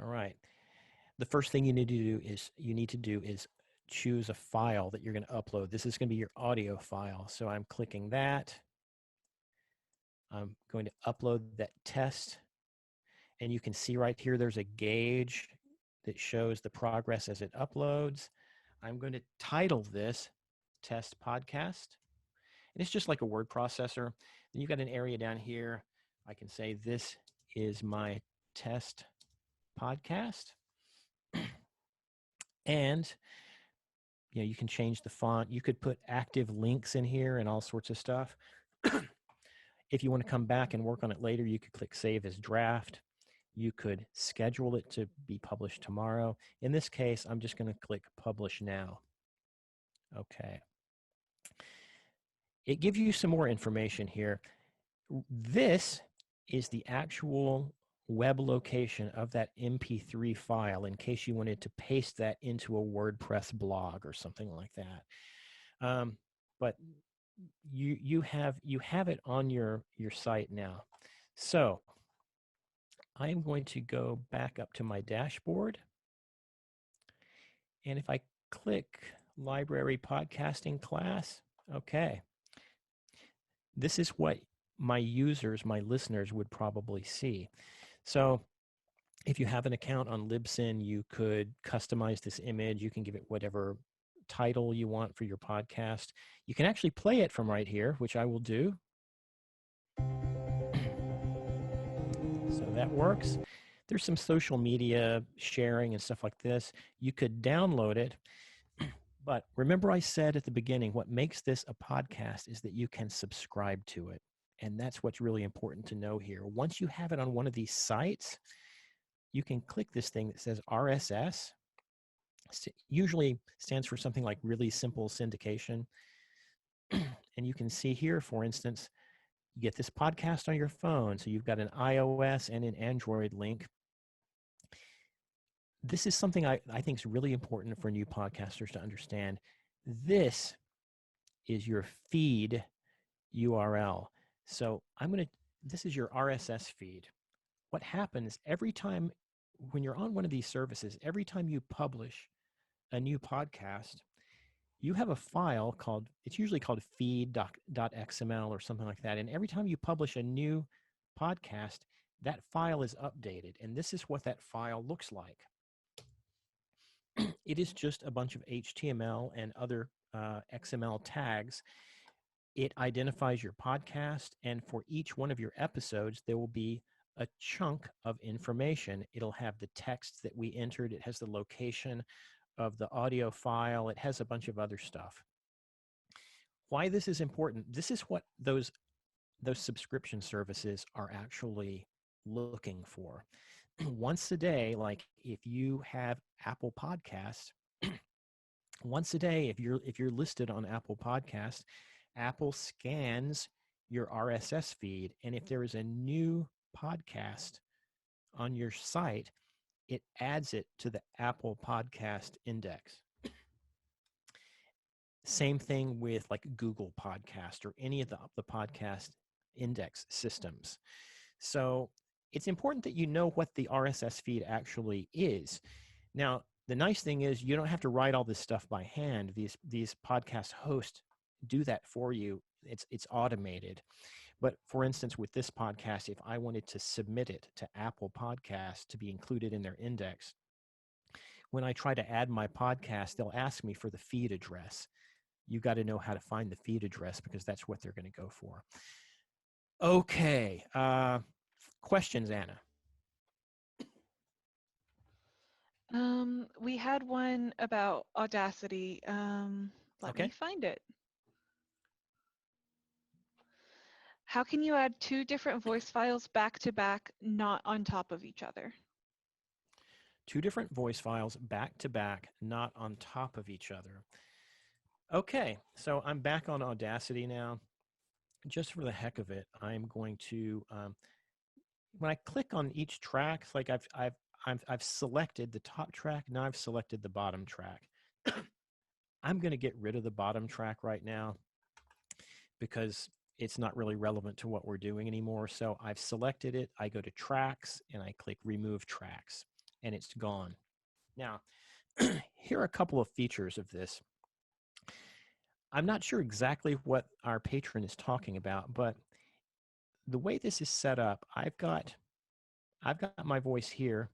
All right. The first thing you need to do is choose a file that you're going to upload. This is going to be your audio file. So I'm clicking that. I'm going to upload that test. And you can see right here, there's a gauge that shows the progress as it uploads. I'm going to title this Test Podcast. And it's just like a word processor. Then you've got an area down here. I can say, this is my test podcast. And you can change the font. You could put active links in here and all sorts of stuff. If you want to come back and work on it later, you could click Save as Draft. You could schedule it to be published tomorrow. In this case, I'm just going to click Publish Now. Okay. It gives you some more information here. This is the actual web location of that MP3 file in case you wanted to paste that into a WordPress blog or something like that. But you have it on your site now. So I'm going to go back up to my dashboard. And if I click Library Podcasting Class, okay, this is what my users, my listeners would probably see. So if you have an account on Libsyn, you could customize this image. You can give it whatever title you want for your podcast. You can actually play it from right here, which I will do. So that works. There's some social media sharing and stuff like this. You could download it. But remember I said at the beginning, what makes this a podcast is that you can subscribe to it. And that's what's really important to know here. Once you have it on one of these sites, you can click this thing that says RSS. Usually stands for something like really simple syndication. And you can see here, for instance, you get this podcast on your phone. So you've got an iOS and an Android link. This is something I think is really important for new podcasters to understand. This is your feed URL. So this is your RSS feed. What happens every time when you're on one of these services, every time you publish a new podcast, you have a file it's usually called feed.xml or something like that. And every time you publish a new podcast, that file is updated. And this is what that file looks like. It is just a bunch of HTML and other XML tags. It identifies your podcast, and for each one of your episodes, there will be a chunk of information. It'll have the text that we entered. It has the location of the audio file. It has a bunch of other stuff. Why this is important, this is what those subscription services are actually looking for. Once a day, like if you have Apple Podcasts, once a day, if you're listed on Apple Podcasts, Apple scans your RSS feed, and if there is a new podcast on your site, it adds it to the Apple Podcast Index. Same thing with like Google Podcast or any of the podcast index systems. So it's important that you know what the RSS feed actually is. Now, the nice thing is you don't have to write all this stuff by hand. These podcast hosts do that for you. It's automated. But for instance, with this podcast, if I wanted to submit it to Apple Podcasts to be included in their index, when I try to add my podcast, they'll ask me for the feed address. You got to know how to find the feed address because that's what they're going to go for. Okay. Questions, Anna? We had one about Audacity. Let me find it. How can you add two different voice files back to back, not on top of each other? Two different voice files back to back, not on top of each other. Okay, so I'm back on Audacity now. Just for the heck of it, I'm going to, when I click on each track, it's like I've selected the top track, now I've selected the bottom track. I'm going to get rid of the bottom track right now because it's not really relevant to what we're doing anymore. So I've selected it, I go to tracks, and I click remove tracks, and it's gone. Now, here are a couple of features of this. I'm not sure exactly what our patron is talking about, but the way this is set up, I've got my voice here.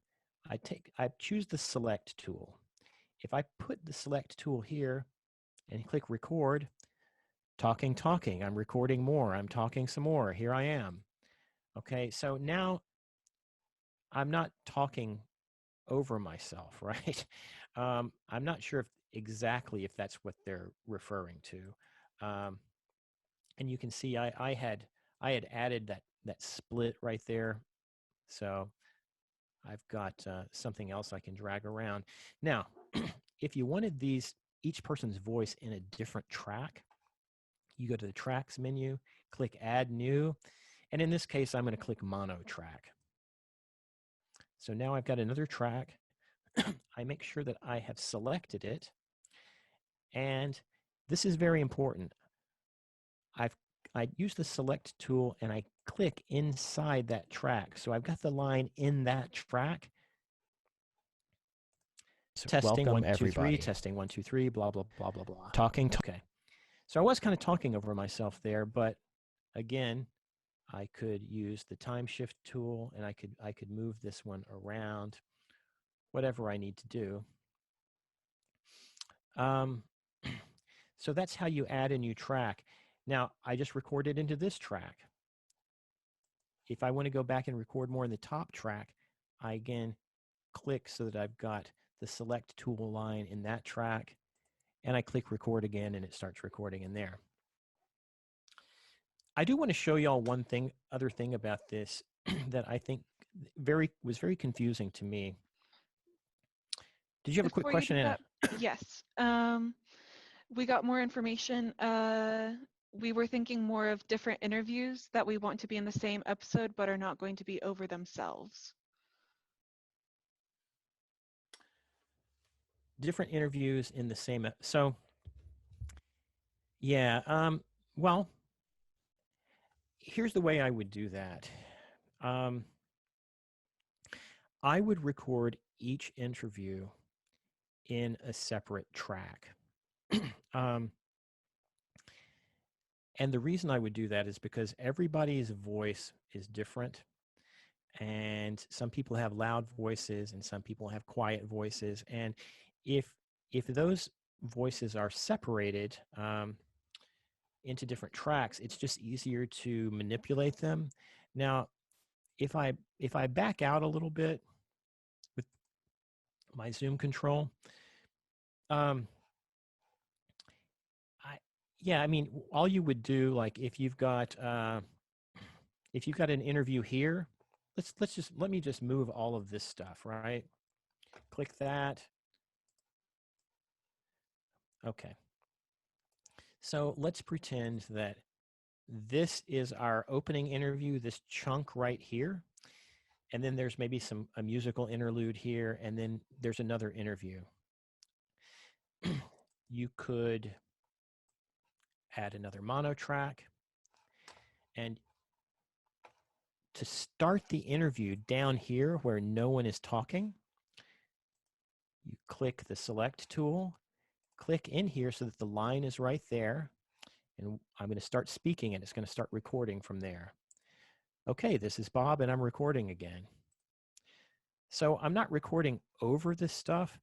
I choose the select tool. If I put the select tool here and click record, talking, I'm recording more, I'm talking some more, here I am. Okay, so now I'm not talking over myself, right? I'm not sure exactly if that's what they're referring to. And you can see I had added that split right there. So I've got something else I can drag around. Now, if you wanted each person's voice in a different track, you go to the tracks menu, click add new, and in this case, I'm going to click mono track. So now I've got another track. I make sure that I have selected it, and this is very important. I use the select tool and I click inside that track. So I've got the line in that track. So testing, welcome 1, 2, 3, testing 1, 2, 3, blah, blah, blah, blah, blah. Talking. Okay. So I was kind of talking over myself there, but again, I could use the time shift tool and I could move this one around, whatever I need to do. So that's how you add a new track. Now, I just recorded into this track. If I want to go back and record more in the top track, I again click so that I've got the select tool line in that track, and I click record again, and it starts recording in there. I do want to show y'all one other thing about this that I think was very confusing to me. Did you have a quick question, Anna? Yes. We got more information. We were thinking more of different interviews that we want to be in the same episode but are not going to be over themselves. Different interviews in the same, so yeah, well, here's the way I would do that. I would record each interview in a separate track. And the reason I would do that is because everybody's voice is different. And some people have loud voices and some people have quiet voices. And if those voices are separated into different tracks, it's just easier to manipulate them. Now, if I back out a little bit with my zoom control, I mean, all you would do, like if you've got an interview here, let me just move all of this stuff, right? Click that. Okay. So let's pretend that this is our opening interview, this chunk right here. And then there's maybe a musical interlude here, and then there's another interview. You could add another mono track. And to start the interview down here where no one is talking, you click the select tool, click in here so that the line is right there. And I'm going to start speaking and it's going to start recording from there. Okay, this is Bob and I'm recording again. So I'm not recording over this stuff.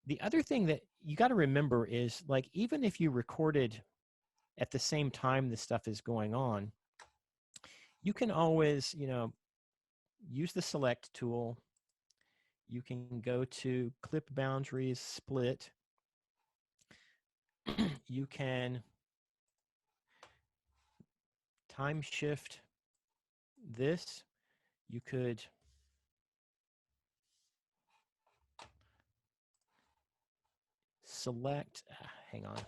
The other thing that you got to remember is, like, even if you recorded at the same time this stuff is going on, you can always, use the select tool. You can go to clip boundaries, split. You can time shift this. You could select, hang on.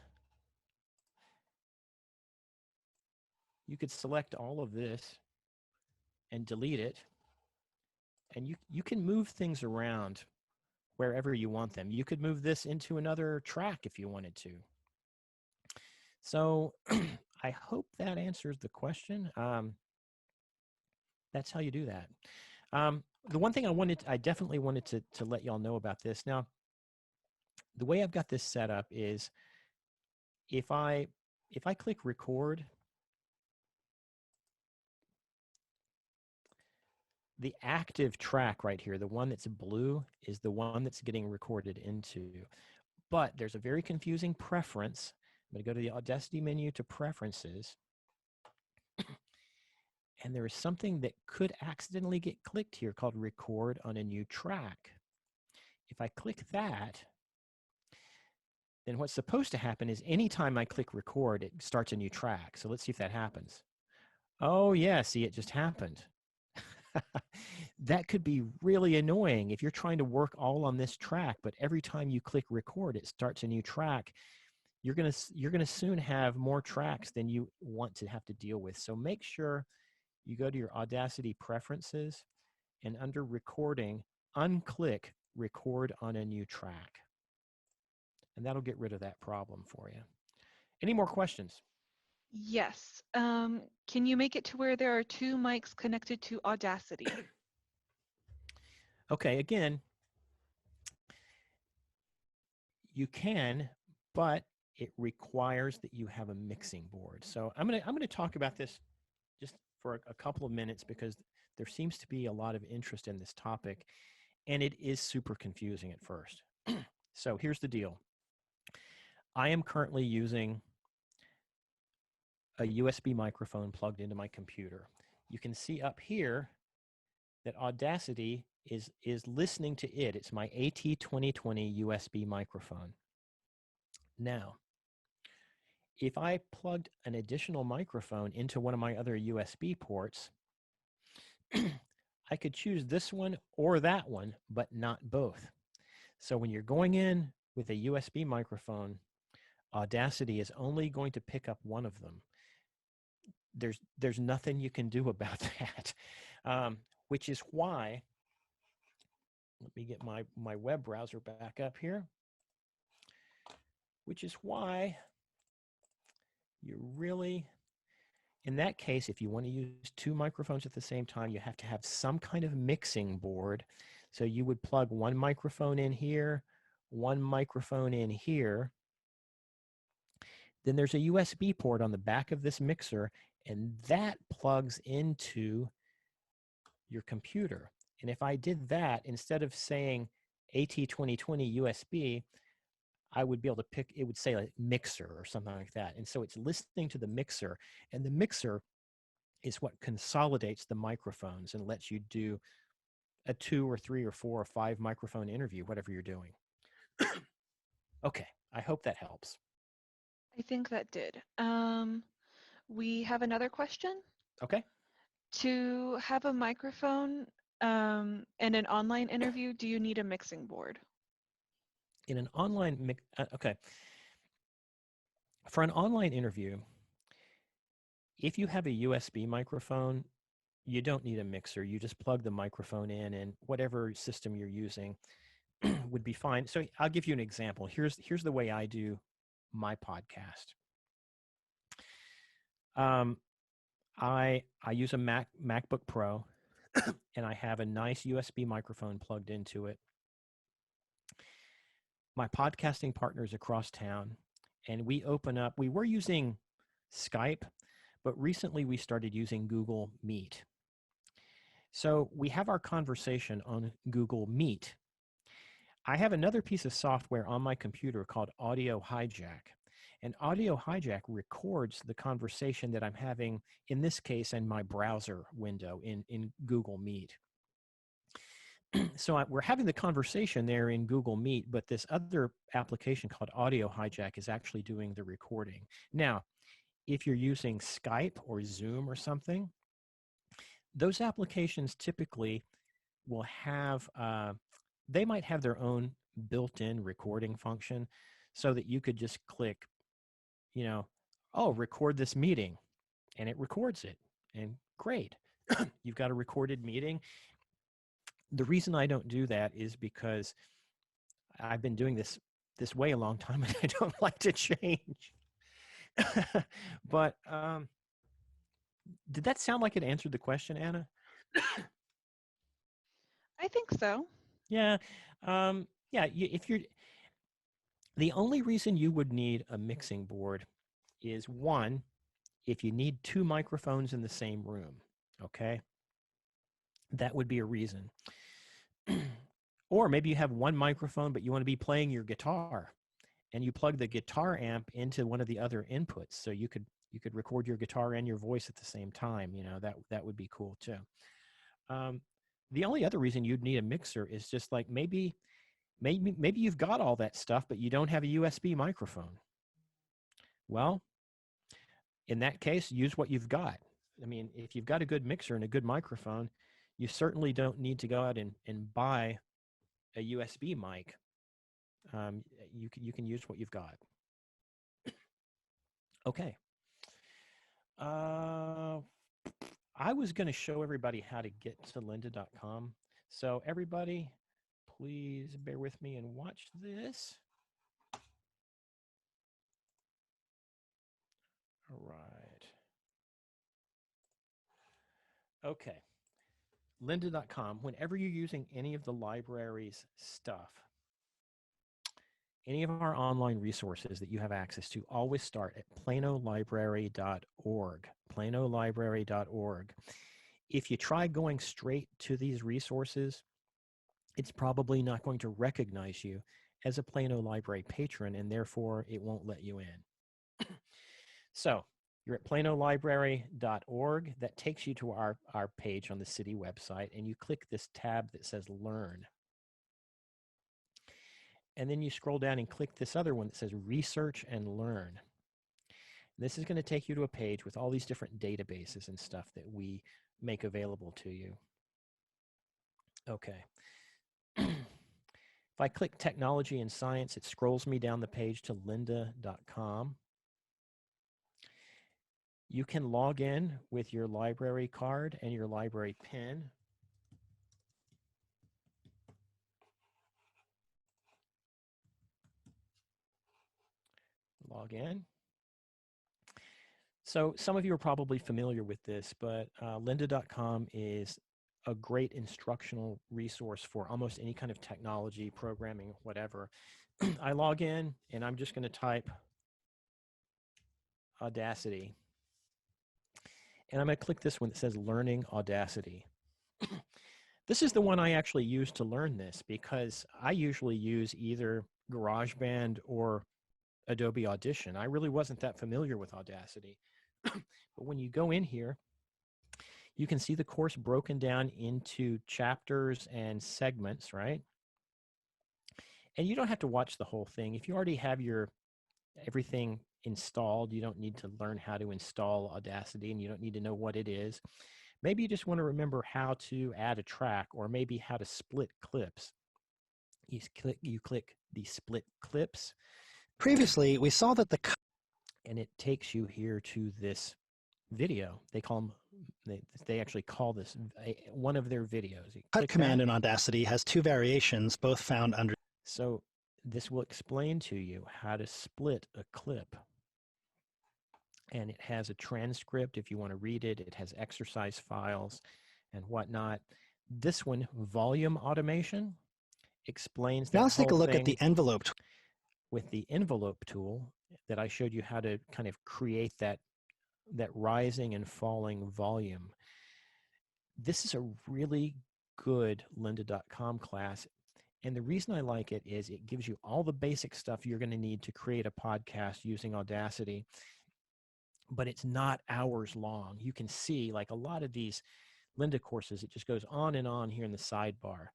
You could select all of this and delete it. And you can move things around wherever you want them. You could move this into another track if you wanted to. So I hope that answers the question. That's how you do that. The one thing I definitely wanted to let y'all know about this. Now, the way I've got this set up is if I click record, the active track right here, the one that's blue, is the one that's getting recorded into. But there's a very confusing preference. I'm going to go to the Audacity menu to Preferences. And there is something that could accidentally get clicked here called Record on a New Track. If I click that, then what's supposed to happen is anytime I click record, it starts a new track. So let's see if that happens. Oh yeah, see, it just happened. That could be really annoying if you're trying to work all on this track, but every time you click record, it starts a new track. You're gonna soon have more tracks than you want to have to deal with. So make sure you go to your Audacity preferences and under recording, unclick record on a new track. And that'll get rid of that problem for you. Any more questions? Yes. Can you make it to where there are two mics connected to Audacity? Okay, again, you can, but it requires that you have a mixing board. So I'm gonna talk about this just for a couple of minutes because there seems to be a lot of interest in this topic, and it is super confusing at first. So here's the deal. I am currently using a USB microphone plugged into my computer. You can see up here that Audacity is listening to it. It's my AT2020 USB microphone. Now, if I plugged an additional microphone into one of my other USB ports, I could choose this one or that one, but not both. So when you're going in with a USB microphone, Audacity is only going to pick up one of them. There's nothing you can do about that, which is why, let me get my web browser back up here, which is why you really, in that case, if you want to use two microphones at the same time, you have to have some kind of mixing board. So you would plug one microphone in here, one microphone in here. Then there's a USB port on the back of this mixer, and that plugs into your computer. And if I did that, instead of saying AT2020 USB, I would be able to pick, it would say like mixer or something like that. And so it's listening to the mixer, and the mixer is what consolidates the microphones and lets you do a 2 or 3 or 4 or 5 microphone interview, whatever you're doing. Okay, I hope that helps. I think that did. We have another question. Okay. To have a microphone in an online interview, do you need a mixing board? In an online, okay. For an online interview, if you have a USB microphone, you don't need a mixer. You just plug the microphone in, and whatever system you're using would be fine. So I'll give you an example. Here's the way I do my podcast. I use a MacBook Pro, and I have a nice USB microphone plugged into it. My podcasting partners across town, and we were using Skype, but recently we started using Google Meet. So we have our conversation on Google Meet. I have another piece of software on my computer called Audio Hijack. And Audio Hijack records the conversation that I'm having, in this case, in my browser window in Google Meet. So we're having the conversation there in Google Meet, but this other application called Audio Hijack is actually doing the recording. Now, if you're using Skype or Zoom or something, those applications typically will have, they might have their own built-in recording function so that you could just click, oh, record this meeting, and it records it. And great, you've got a recorded meeting. The reason I don't do that is because I've been doing this way a long time, and I don't like to change. But did that sound like it answered the question, Anna? I think so. Yeah. If you're, the only reason you would need a mixing board is, one, if you need 2 microphones in the same room, okay? That would be a reason. Or maybe you have 1 microphone, but you want to be playing your guitar, and you plug the guitar amp into one of the other inputs, so you could record your guitar and your voice at the same time. That would be cool too. The only other reason you'd need a mixer is just like maybe you've got all that stuff, but you don't have a USB microphone. Well, in that case, use what you've got. I mean, if you've got a good mixer and a good microphone, you certainly don't need to go out and buy a USB mic. You can use what you've got. Okay. I was going to show everybody how to get to lynda.com. So everybody, please bear with me and watch this. All right. Okay. Lynda.com, whenever you're using any of the library's stuff, any of our online resources that you have access to, always start at planolibrary.org. Planolibrary.org. If you try going straight to these resources, it's probably not going to recognize you as a Plano Library patron, and therefore it won't let you in. So you're at planolibrary.org. That takes you to our page on the city website, and you click this tab that says Learn. And then you scroll down and click this other one that says Research and Learn. This is going to take you to a page with all these different databases and stuff that we make available to you. Okay. If I click Technology and Science, it scrolls me down the page to lynda.com. You can log in with your library card and your library PIN. Log in. So some of you are probably familiar with this, but lynda.com is a great instructional resource for almost any kind of technology, programming, whatever. I log in, and I'm just going to type Audacity. And I'm going to click this one that says Learning Audacity. This is the one I actually use to learn this, because I usually use either GarageBand or Adobe Audition. I really wasn't that familiar with Audacity. But when you go in here, you can see the course broken down into chapters and segments, right? And you don't have to watch the whole thing. If you already have your everything installed, you don't need to learn how to install Audacity, and you don't need to know what it is. Maybe you just want to remember how to add a track, or maybe how to split clips. You click the split clips. Previously, we saw that the and it takes you here to this video. They call them, they actually call this one of their videos. You cut click command that. in Audacity has two variations, both found under. So this will explain to you how to split a clip. And it has a transcript if you want to read it. It has exercise files and whatnot. This one, volume automation, explains that. Now let's take a look at the envelope. With the envelope tool that I showed you how to kind of create that rising and falling volume. This is a really good lynda.com class. And the reason I like it is it gives you all the basic stuff you're going to need to create a podcast using Audacity, but it's not hours long. You can see, like a lot of these Lynda courses, it just goes on and on here in the sidebar.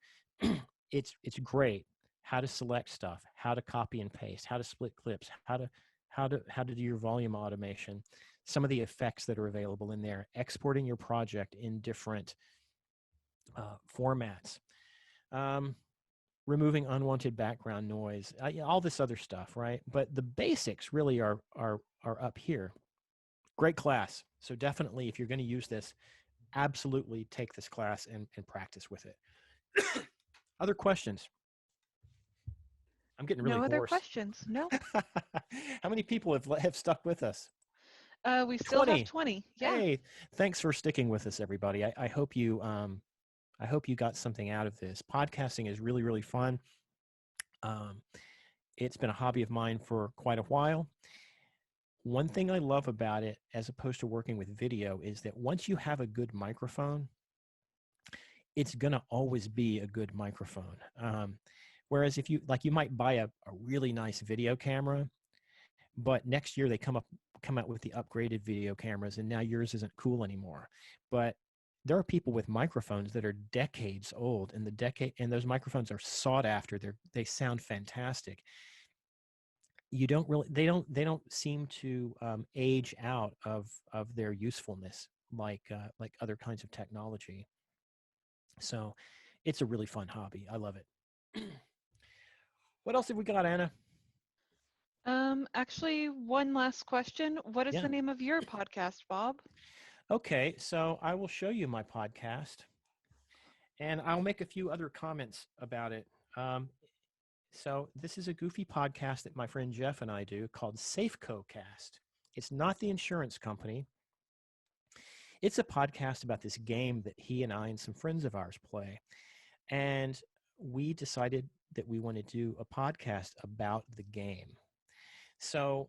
It's great. How to select stuff, how to copy and paste, how to split clips, how to do your volume automation, some of the effects that are available in there, exporting your project in different formats, removing unwanted background noise, all this other stuff, right? But the basics really are up here. Great class. So definitely, if you're going to use this, absolutely take this class and practice with it. Other questions? I'm getting really no hoarse. other questions. No. How many people have stuck with us? We still have 20. Yeah. Hey, thanks for sticking with us, everybody. I hope you got something out of this. Podcasting is really, really fun. It's been a hobby of mine for quite a while. One thing I love about it, as opposed to working with video, is that once you have a good microphone, it's going to always be a good microphone. Whereas if you might buy a really nice video camera, but next year they come out with the upgraded video cameras, and now yours isn't cool anymore. But there are people with microphones that are decades old, and those microphones are sought after. They sound fantastic. They don't seem to age out of their usefulness like other kinds of technology. So it's a really fun hobby. I love it. What else have we got, Anna? Actually, one last question. What is the name of your podcast, Bob? Okay, so I will show you my podcast, and I'll make a few other comments about it. So this is a goofy podcast that my friend Jeff and I do called SafecoCast. It's not the insurance company. It's a podcast about this game that he and I and some friends of ours play. And we decided that we want to do a podcast about the game. So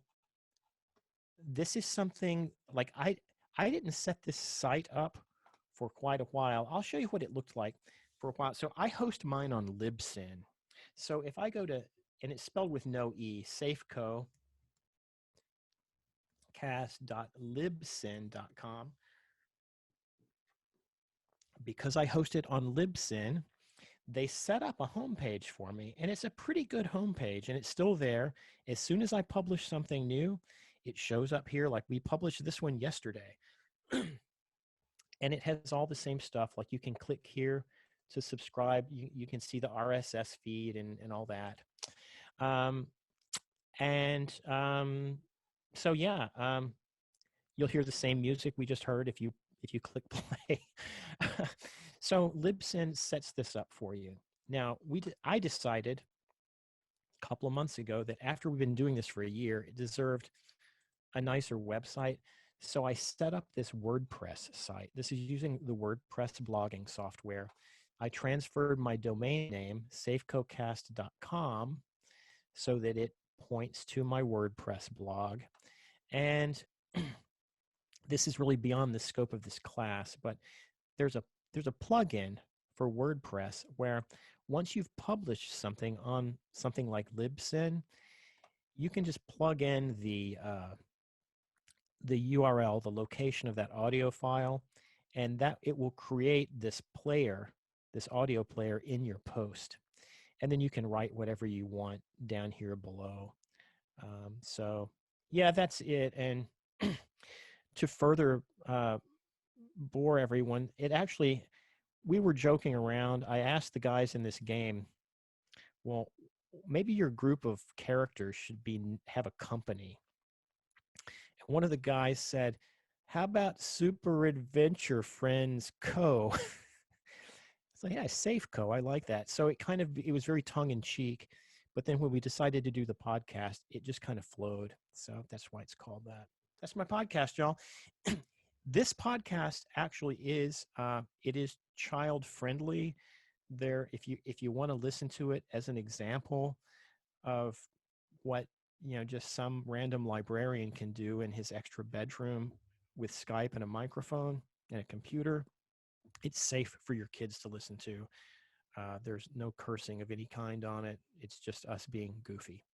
this is something like I didn't set this site up for quite a while. I'll show you what it looked like for a while. So I host mine on Libsyn. So if I go to, and it's spelled with no E, safecocast.libsyn.com. Because I host it on Libsyn, they set up a homepage for me, and it's a pretty good homepage, and it's still there. As soon as I publish something new, it shows up here. Like we published this one yesterday, and it has all the same stuff. Like you can click here to subscribe. You can see the RSS feed and all that. So yeah, you'll hear the same music we just heard if you click play. So Libsyn sets this up for you. Now, I decided a couple of months ago that after we've been doing this for a year, it deserved a nicer website. So I set up this WordPress site. This is using the WordPress blogging software. I transferred my domain name, safecocast.com, so that it points to my WordPress blog. And this is really beyond the scope of this class, but there's a plugin for WordPress, where once you've published something on something like Libsyn, you can just plug in the URL, the location of that audio file, and that it will create this player, this audio player in your post. And then you can write whatever you want down here below. So yeah, that's it. And to further bore everyone, we were joking around. I asked the guys in this game, well, maybe your group of characters should have a company. And one of the guys said, how about Super Adventure Friends Co? It's like, yeah, Safe Co. I like that. So it was very tongue in cheek. But then when we decided to do the podcast, it just kind of flowed. So that's why it's called that. That's my podcast, y'all. This podcast actually is it is child friendly. If you want to listen to it as an example of what just some random librarian can do in his extra bedroom with Skype and a microphone and a computer, it's safe for your kids to listen to. There's no cursing of any kind on it. It's just us being goofy.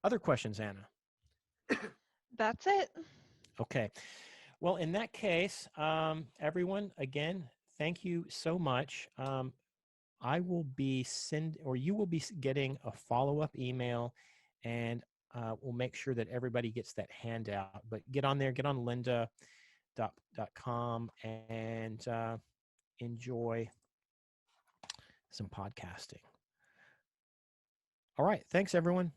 Other questions, Anna? That's it. Okay. Well, in that case, everyone, again, thank you so much. You will be getting a follow-up email, and we'll make sure that everybody gets that handout. But get on there, get on lynda.com and enjoy some podcasting. All right. Thanks, everyone.